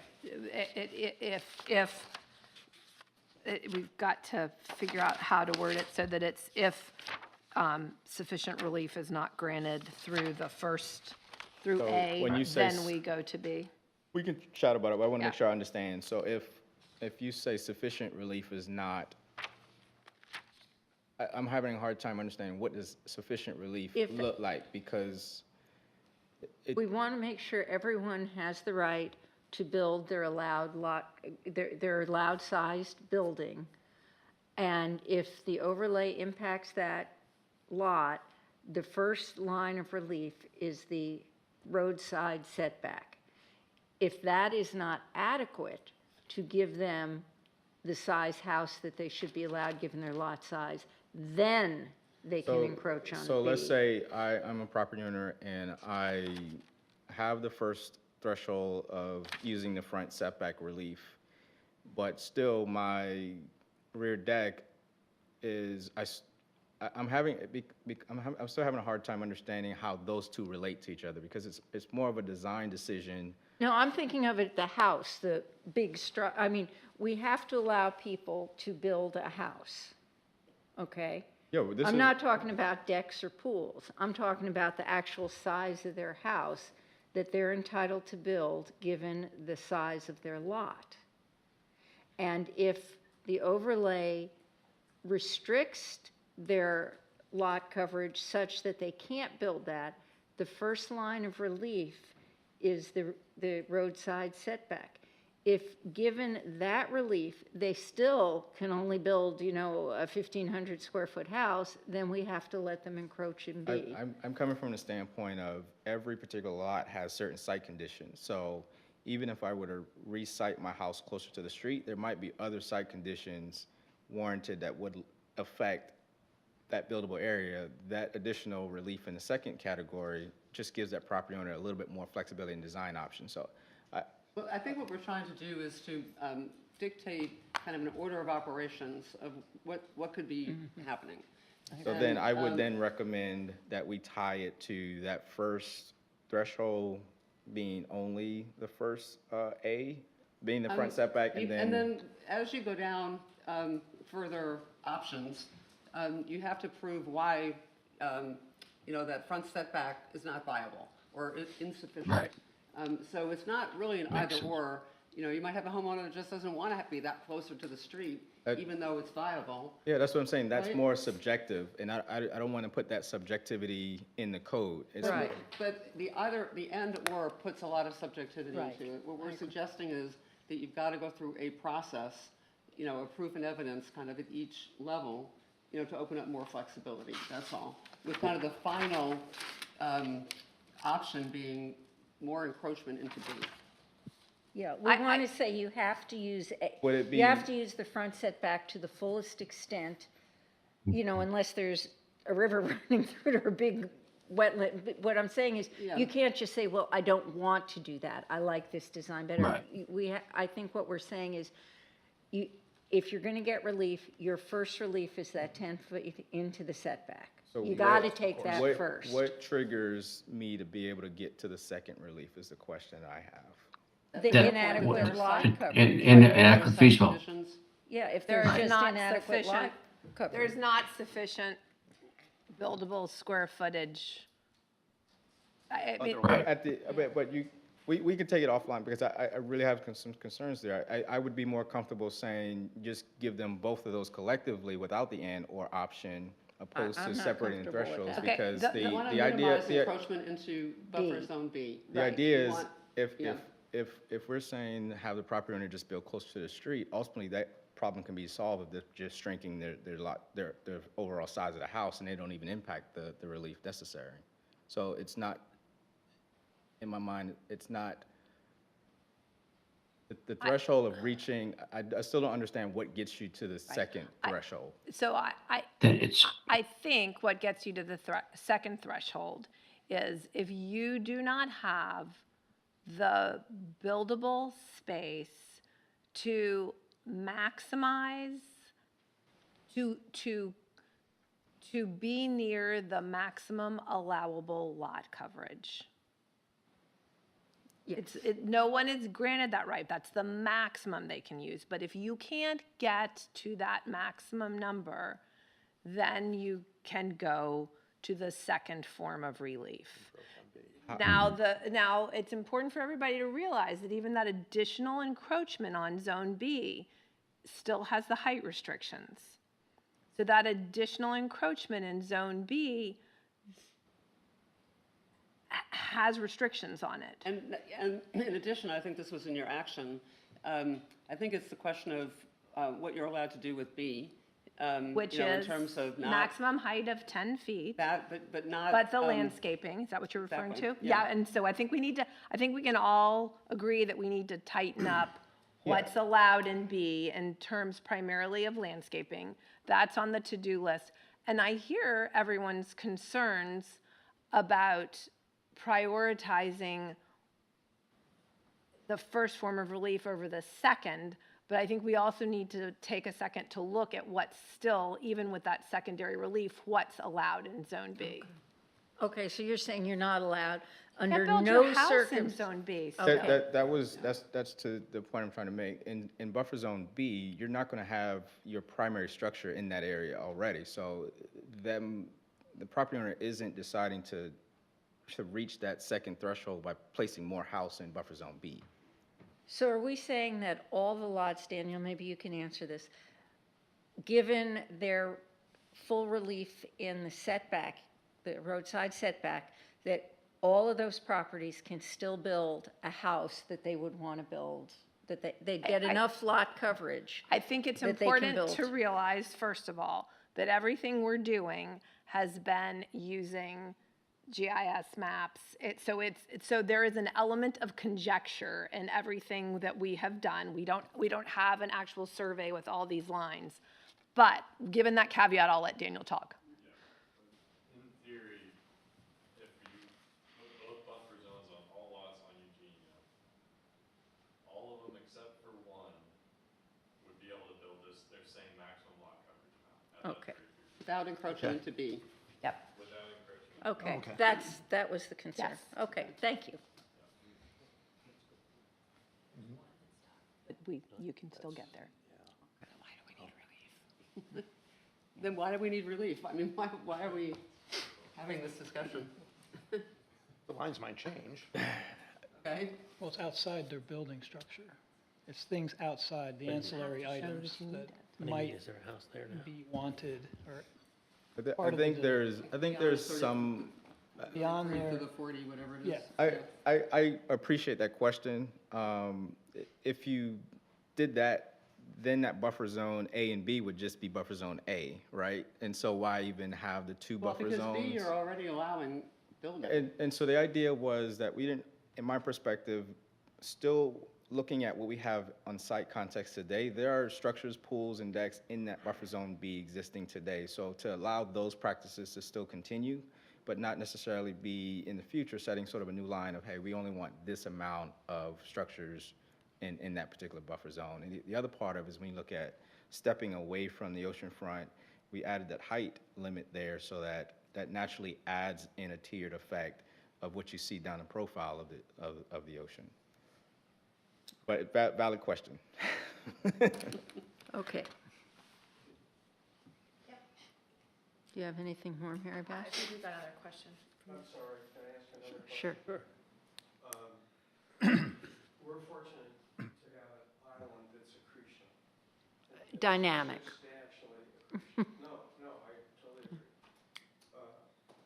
We've got to figure out how to word it so that it's if sufficient relief is not granted through the first, through So A, when you say then we go to B. We can chat about it, but I want to Yeah. make sure I understand. So if you say sufficient relief is not, I'm having a hard time understanding what does sufficient relief If- look like, because We want to make sure everyone has the right to build their allowed lot, their allowed sized building. And if the overlay impacts that lot, the first line of relief is the roadside setback. If that is not adequate to give them the size house that they should be allowed, given their lot size, then they can encroach on B. So let's say I'm a property owner and I have the first threshold of using the front setback relief, but still my rear deck is, I'm still having a hard time understanding how those two relate to each other, because it's more of a design decision. No, I'm thinking of it, the house, the big I mean, we have to allow people to build a house, okay? Yeah, well, this I'm is- not talking about decks or pools. I'm talking about the actual size of their house that they're entitled to build, given the size of their lot. And if the overlay restricts their lot coverage such that they can't build that, the first line of relief is the roadside setback. If given that relief, they still can only build, you know, a 1,500 square foot house, then we have to let them encroach in B. I'm coming from the standpoint of every particular lot has certain site conditions. So even if I were to re-site my house closer to the street, there might be other site conditions warranted that would affect that buildable area. That additional relief in the second category just gives that property owner a little bit more flexibility in design options. So Well, I think what we're trying to do is to dictate kind of an order of operations of what could be happening. So then I would then recommend that we tie it to that first threshold being only the first A, being the front setback, and And then, then as you go down further options, you have to prove why, you know, that front setback is not viable or insufficient. Right. So it's not really an either or. You know, you might have a homeowner that just doesn't want to be that closer to the street, even though it's viable. yeah, that's what I'm saying. That's Right. more subjective, and I don't want to put that subjectivity in the code. It's Right. But the and or puts a lot of subjectivity Right. into it. What we're suggesting is that you've got to go through a process, you know, of proof and evidence kind of at each level, you know, to open up more flexibility, that's all. With kind of the final option being more encroachment into B. Yeah, we want to say you have to use, Would it you have be- to use the front setback to the fullest extent, you know, unless there's a river running through it or a big wetland. But what I'm saying is, Yeah. you can't just say, well, I don't want to do that. I like this design better. Right. I think what we're saying is, if you're going to get relief, your first relief is that 10 foot into the setback. So You got to what- take that what- first. What triggers me to be able to get to the second relief is the question I have. The That- inadequate lot coverage. And adequate feasible. Conditions. Yeah, if There's there's just not inadequate lot sufficient, coverage. there's not sufficient buildable square footage. I mean, Right. We can take it offline, because I really have some concerns there. I would be more comfortable saying, just give them both of those collectively without the and or option, opposed I'm to not separating comfortable with thresholds, that. Okay, because the- You want to the idea, minimize encroachment into buffer B. zone B. the Right. idea You is, want- if yeah. we're saying have the property owner just build closer to the street, ultimately that problem can be solved if they're just shrinking their overall size of the house, and they don't even impact the relief necessary. So it's not, in my mind, it's not, the threshold of reaching, I still don't understand what gets you to the second threshold. so That it's, I think what gets you to the second threshold is if you do not have the buildable space to maximize, to be near the maximum allowable lot coverage. No one is granted that right. That's the maximum they can use. But if you can't get to that maximum number, then you can go to the second form of relief. Now it's important for everybody to realize that even that additional encroachment on Zone B still has the height restrictions. So that additional encroachment in Zone B has restrictions on it. And in addition, I think this was in your action, I think it's the question of what you're allowed to do with B. Which you know, is in terms of not maximum height of 10 feet. that, but not. But the landscaping, is that what you're referring to? Exactly, yeah. And so I think we can all agree that we need to tighten up what's allowed in B in terms primarily of landscaping. That's on the to-do list. And I hear everyone's concerns about prioritizing the first form of relief over the second, but I think we also need to take a second to look at what's still, even with that secondary relief, what's allowed in Zone B. Okay, so you're saying you're not allowed, Can't under build no your house in circumstances. Zone B. so- That's to the point I'm trying to make. In buffer zone B, you're not going to have your primary structure in that area already. So the property owner isn't deciding to reach that second threshold by placing more house in buffer zone B. So are we saying that all the lots, Daniel, maybe you can answer this, given their full relief in the setback, the roadside setback, that all of those properties can still build a house that they would want to build, that they'd get enough lot coverage? I think it's that they can important to build. realize, first of all, that everything we're doing has been using GIS maps. So there is an element of conjecture in everything that we have done. We don't have an actual survey with all these lines. But given that caveat, I'll let Daniel talk. In theory, if you put both buffer zones on all lots on Eugenia, all of them except for one would be able to build their same maximum lot coverage amount. Okay. Without encroaching into B. Yep. Without encroaching. Okay, Okay. that was the concern. Yes. Okay, thank you. But you can still get there. Then why do we need relief? I mean, why are we having this discussion? The lines might change. Okay? Well, it's outside their building structure. It's things outside, the ancillary items that might be wanted or I Part of the think there's some. beyond To their, the 40, whatever it is. yeah. I appreciate that question. If you did that, then that buffer zone A and B would just be buffer zone A, right? And so why even have the two Well, buffer because zones? B, you're already allowing building. And so the idea was that we didn't, in my perspective, still looking at what we have on site context today, there are structures, pools, and decks in that buffer zone B existing today. So to allow those practices to still continue, but not necessarily be in the future setting sort of a new line of, hey, we only want this amount of structures in that particular buffer zone. And the other part of it is when you look at stepping away from the ocean front, we added that height limit there so that naturally adds in a tiered effect of what you see down the profile of the ocean. But valid question. Okay. Do you have anything more, Mary Beth? I think we've got another question. I'm sorry, can I ask another question? Sure. We're fortunate to have an island that's accretion. Dynamic. Substantially accretion. No, I totally agree.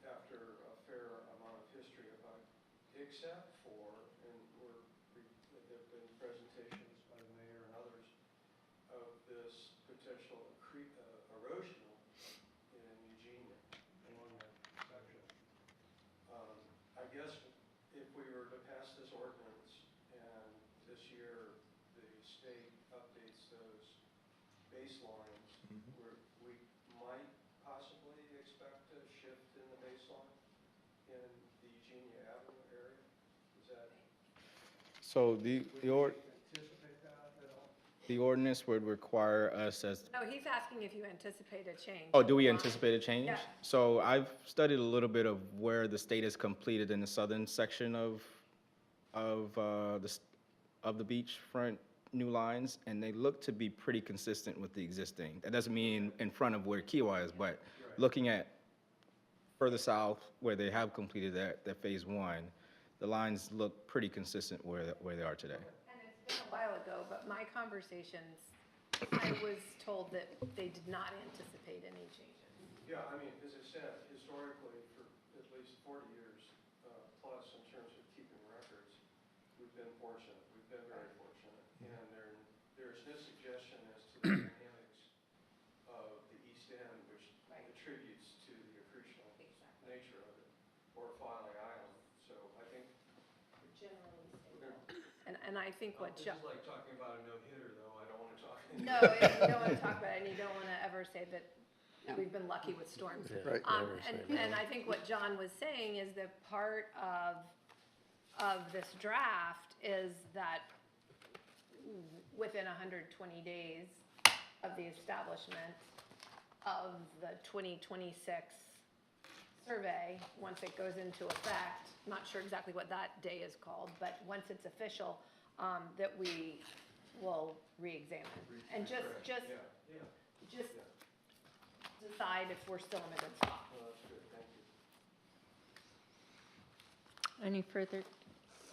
After a fair amount of history about, except for, and there've been presentations by the mayor and others of this potential erosional in Eugenia along that section. I guess if we were to pass this ordinance and this year the state updates those baselines, we might possibly expect a shift in the baseline in the Eugenia Avenue area? Is that, So anticipate that at all? the ordinance would require us as. No, he's asking if you anticipate a change. Oh, do we anticipate a change? Yeah. So I've studied a little bit of where the state has completed in the southern section of the beachfront new lines, and they look to be pretty consistent with the existing. That doesn't mean in front of where Kiwa is, but looking at further south where they have completed that phase one, the lines look pretty consistent where they are today. And it's been a while ago, but my conversations, I was told that they did not anticipate any changes. Yeah, I mean, as I said, historically, for at least 40 years plus in terms of keeping records, we've been fortunate. We've been very fortunate. And there's no suggestion as to the dynamics of the East End, which attributes to the accretional nature of it, or Filey Island. So I think Generally we're going to. And I think what This is like talking about a no-hitter, though. I don't want to talk. No, you don't want to talk about it, and you don't want to ever say that we've been lucky with storms. Right. And I think what John was saying is that part of this draft is that within 120 days of the establishment of the 2026 survey, once it goes into effect, I'm not sure exactly what that day is called, but once it's official, that we will re-examine. And just decide if we're still in a good spot. Any further?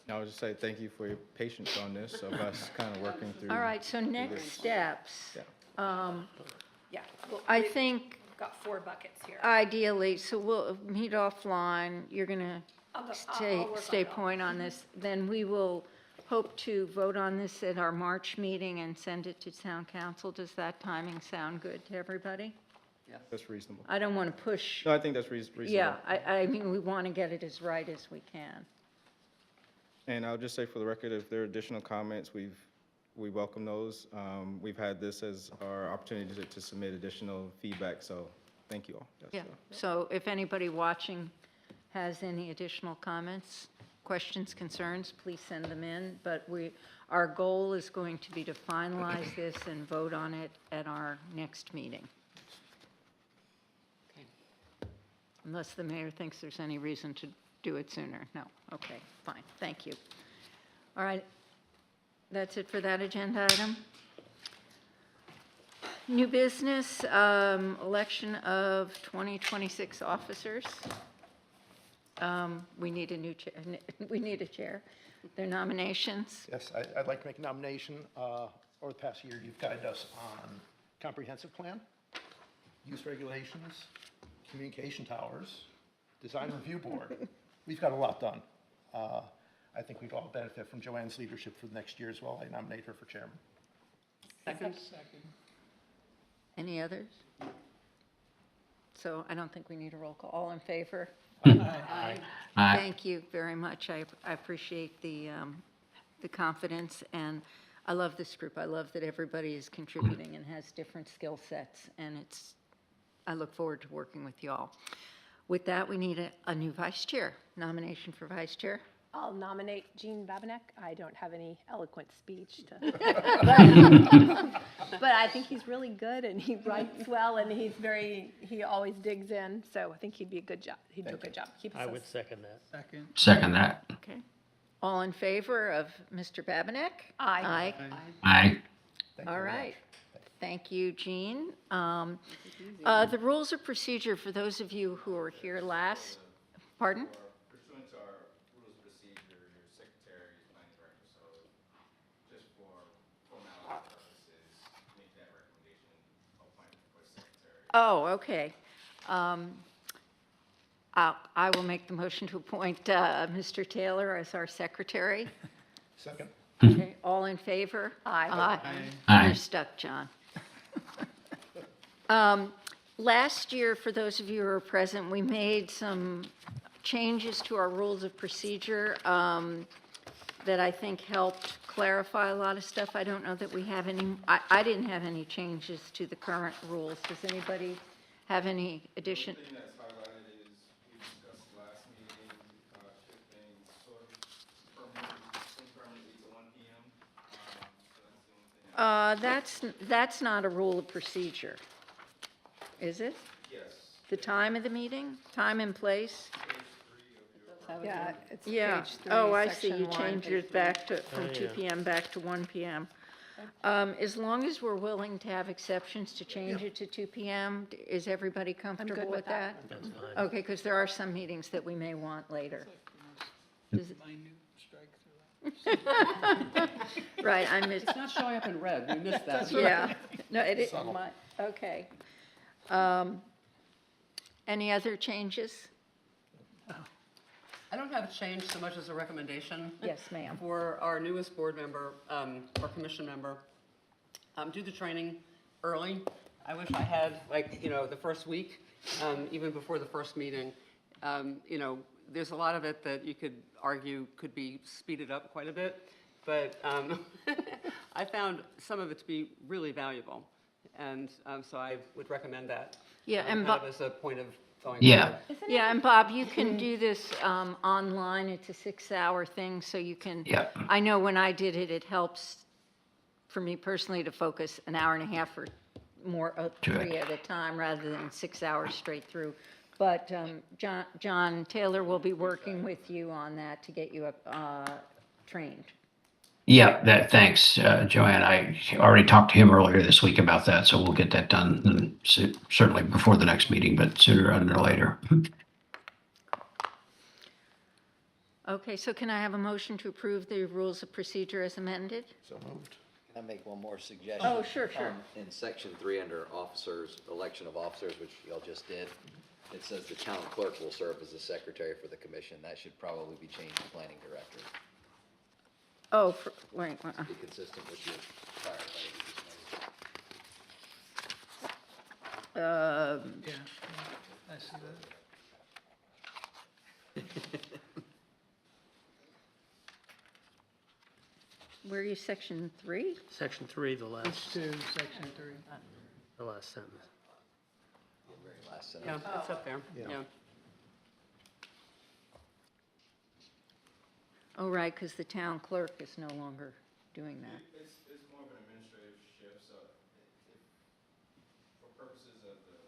I would just say thank you for your patience on this, of us kind of working through. All right, so next steps. Yeah. Yeah. Well, I we've think got 4 buckets here. ideally, so we'll meet offline. You're going to I'll work on stay it all. point on this. Then we will hope to vote on this at our March meeting and send it to town council. Does that timing sound good to everybody? That's reasonable. I don't want to push. No, I think that's reasonable. Yeah, I mean, we want to get it as right as we can. And I'll just say for the record, if there are additional comments, we welcome those. We've had this as our opportunity to submit additional feedback, so thank you all. Yes, Yeah, so if anybody watching has any additional comments, questions, concerns, please send them in. But our goal is going to be to finalize this and vote on it at our next meeting. Unless the mayor thinks there's any reason to do it sooner. No, okay, fine, thank you. All right, that's it for that agenda item. New business, election of 2026 officers. We need a new chair, we need a chair. Their nominations. Yes, I'd like to make a nomination. Over the past year, you've guided us on comprehensive plan, use regulations, communication towers, design review board. We've got a lot done. I think we'd all benefit from Joanne's leadership for the next year as well. I nominate her for chairman. Second. Any others? So I don't think we need a roll call. All in favor? Aye. Aye. Thank you very much. I appreciate the confidence, and I love this group. I love that everybody is contributing and has different skill sets, and I look forward to working with you all. With that, we need a new vice chair. Nomination for vice chair. I'll nominate Jean Babinek. I don't have any eloquent speech to, but I think he's really good and he writes well and he always digs in. So I think he'd be a good job. He'd do a good job. Keep I us would second that. Second that. Okay. All in favor of Mr. Babinek? Aye. Aye. All right. Thank you, Jean. The rules of procedure for those of you who were here last, pardon? Pursuant to our rules of procedure, your secretary is planning director, so just for formality purposes, make that recommendation appointment for secretary. Oh, okay. I will make the motion to appoint Mr. Taylor as our secretary. Second. Okay, all in favor? Aye. Aye. You're stuck, John. Last year, for those of you who are present, we made some changes to our rules of procedure that I think helped clarify a lot of stuff. I don't know that we have any, I didn't have any changes to the current rules. Does anybody have any addition? The thing that's highlighted is we discussed last meeting, shifting sort of permanently to 1 p.m. So that's the only thing. That's not a rule of procedure, is it? Yes. The time of the meeting, time and place? Yeah, it's Yeah. page 3, Oh, I see. section You 1. changed yours back to, from 2 yeah. PM back to 1 PM. As long as we're willing to have exceptions to change it to 2 PM, is everybody comfortable with with that. that? That's fine. Okay, because there are some meetings that we may want later. Does it- Right, I missed, It's not showing up in red. We missed that. yeah. No, it is, okay. Any other changes? I don't have a change so much as a recommendation. Yes, ma'am. For our newest board member, or commission member, do the training early. I wish I had, the first week, even before the first meeting. There's a lot of it that you could argue could be speeded up quite a bit, but I found some of it to be really valuable. And so I would recommend that. Yeah, and kind of as a point of going Yeah. forward. Yeah, and Bob, you can do this online. It's a 6-hour thing, so you can. Yeah. I know when I did it, it helps for me personally to focus an hour and a half or more, three at a time, rather than 6 hours straight through. But John Taylor will be working with you on that to get you trained. Yeah, thanks, Joanne. I already talked to him earlier this week about that, so we'll get that done, and certainly before the next meeting, but sooner rather than later. Okay, so can I have a motion to approve the rules of procedure as amended? So moved. Can I make one more suggestion? Oh, sure. In section 3 under officers, election of officers, which y'all just did, it says the town clerk will serve as the secretary for the commission. That should probably be changed to planning director. Oh, wait. Be consistent with your prior language. Yeah, I see that. Where are you, section 3? Section 3, the Page last, 2, section 3. the last sentence. The very last Yeah, sentence. it's up there, yeah. Oh, right, because the town clerk is no longer doing that. It's more of an administrative shift, so for purposes of the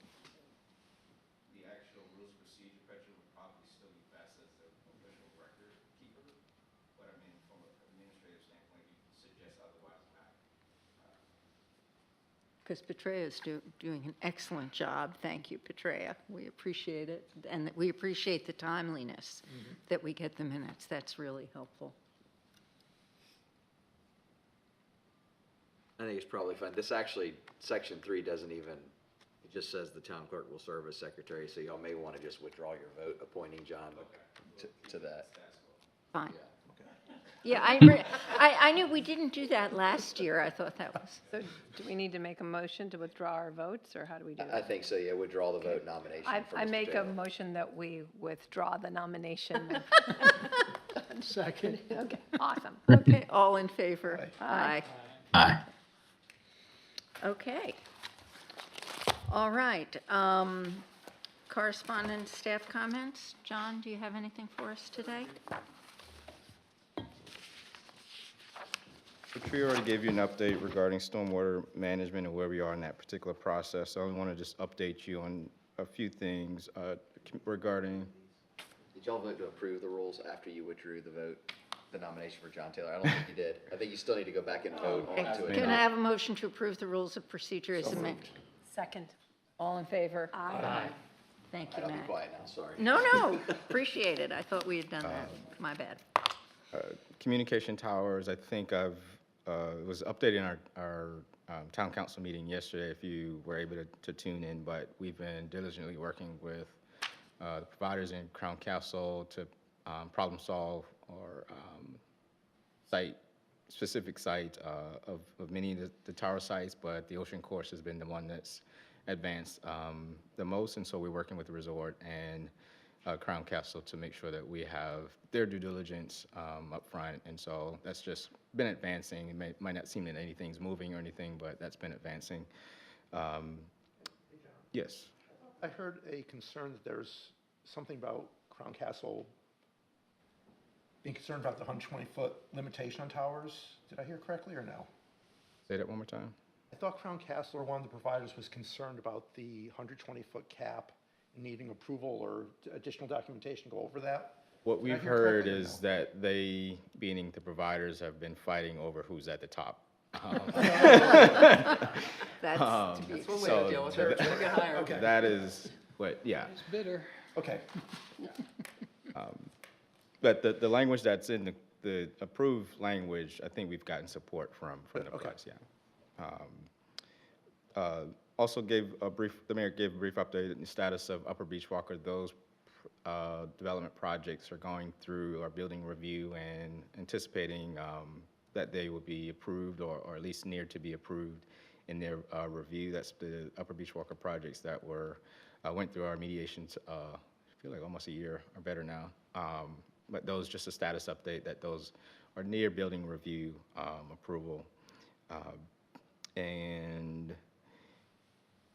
actual rules of procedure, Petra would probably still be best as the official record keeper. But I mean, from an administrative standpoint, you can suggest otherwise. Because Petrea is doing an excellent job. Thank you, Petrea. We appreciate it. And we appreciate the timeliness that we get the minutes. That's really helpful. I think it's probably fine. This actually, section 3 doesn't even, it just says the town clerk will serve as secretary, so y'all may want to just withdraw your vote appointing John to that. Fine. Yeah, I knew we didn't do that last year. I thought that was. So do we need to make a motion to withdraw our votes, or how do we do I that? think so, yeah, withdraw the vote nomination for I Mr. make a Taylor. motion that we withdraw the nomination. Second. Okay, awesome. Okay, all in favor? Aye. Aye. Okay. All right. Correspondence, staff comments. John, do you have anything for us today? The tree already gave you an update regarding stormwater management and where we are in that particular process. So I want to just update you on a few things regarding. Did y'all vote to approve the rules after you withdrew the vote, the nomination for John Taylor? I don't think you did. I think you still need to go back and vote on to it. Can I have a motion to approve the rules of procedure as amended? Second. All in favor? Aye. Thank you, I'll be Matt. quiet now, sorry. No, appreciate it. I thought we had done that. My bad. Communication towers, I think it was updated in our town council meeting yesterday, if you were able to tune in, but we've been diligently working with the providers in Crown Castle to problem solve or specific site of many of the tower sites, but the Ocean Course has been the one that's advanced the most, and so we're working with the resort and Crown Castle to make sure that we have their due diligence up front, and so that's just been advancing. It might not seem that anything's moving or anything, but that's been advancing. Yes. I heard a concern that there's something about Crown Castle being concerned about the 120-foot limitation on towers. Did I hear correctly or no? Say that one more time. I thought Crown Castle or one of the providers was concerned about the 120-foot cap needing approval or additional documentation to go over that. What Did I we've hear heard correctly or is no? that they, meaning the providers, have been fighting over who's at the top. That's to be. That's one way to deal with it. We'll get higher. Okay. That is what, yeah. It's bitter. Okay. But the language that's in the approved language, I think we've gotten support from the Okay. press, yeah. Also the mayor gave a brief update on the status of Upper Beach Walker. Those development projects are going through our building review and anticipating that they will be approved or at least near to be approved in their review. That's the Upper Beach Walker projects that went through our mediations, I feel like almost a year or better now. But those, just a status update that those are near building review approval. And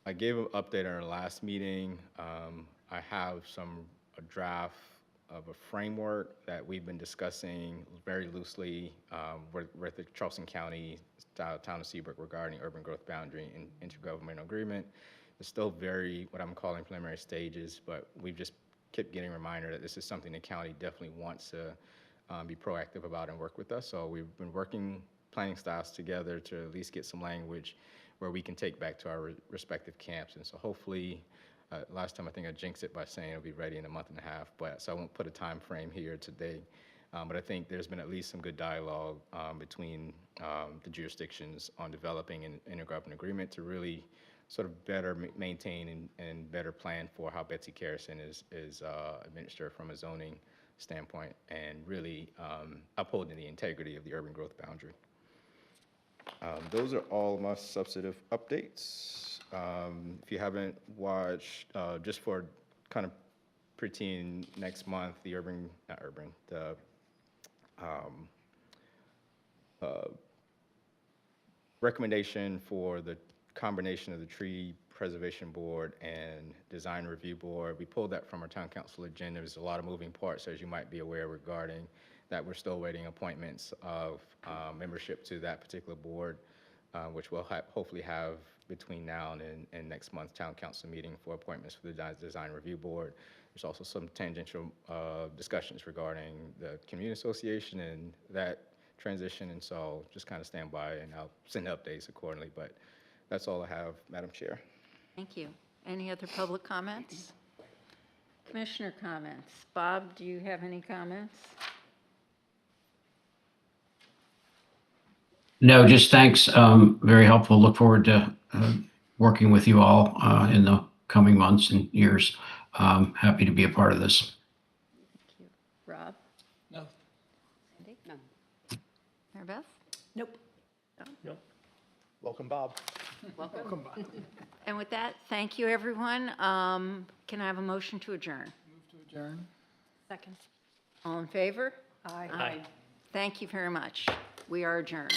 I gave an update on our last meeting. I have a draft of a framework that we've been discussing very loosely with the Charleston County Town of Seabrook regarding urban growth boundary and intergovernmental agreement. It's still very, what I'm calling preliminary stages, but we've just kept getting a reminder that this is something the county definitely wants to be proactive about and work with us. So we've been working planning styles together to at least get some language where we can take back to our respective camps. And so hopefully, last time I think I jinxed it by saying it'll be ready in a month and a half, but so I won't put a time frame here today. But I think there's been at least some good dialogue between the jurisdictions on developing an intergovernmental agreement to really sort of better maintain and better plan for how Betsy Carrison is administered from a zoning standpoint and really upholding the integrity of the urban growth boundary. Those are all my substantive updates. If you haven't watched, just for kind of preteen next month, the recommendation for the combination of the Tree Preservation Board and Design Review Board. We pulled that from our town council agenda. There's a lot of moving parts, as you might be aware, regarding that. We're still waiting appointments of membership to that particular board, which we'll hopefully have between now and next month's town council meeting for appointments for the Design Review Board. There's also some tangential discussions regarding the community association and that transition, and so just kind of stand by and I'll send updates accordingly, but that's all I have, Madam Chair. Thank you. Any other public comments? Commissioner comments? Bob, do you have any comments? No, just thanks. Very helpful. Look forward to working with you all in the coming months and years. Happy to be a part of this. Thank you. Rob? No. Cindy? None. Mary Beth? Nope. Welcome, Bob. Welcome. And with that, thank you, everyone. Can I have a motion to adjourn? Move to adjourn. Second. All in favor? Aye. Aye. Thank you very much. We are adjourned.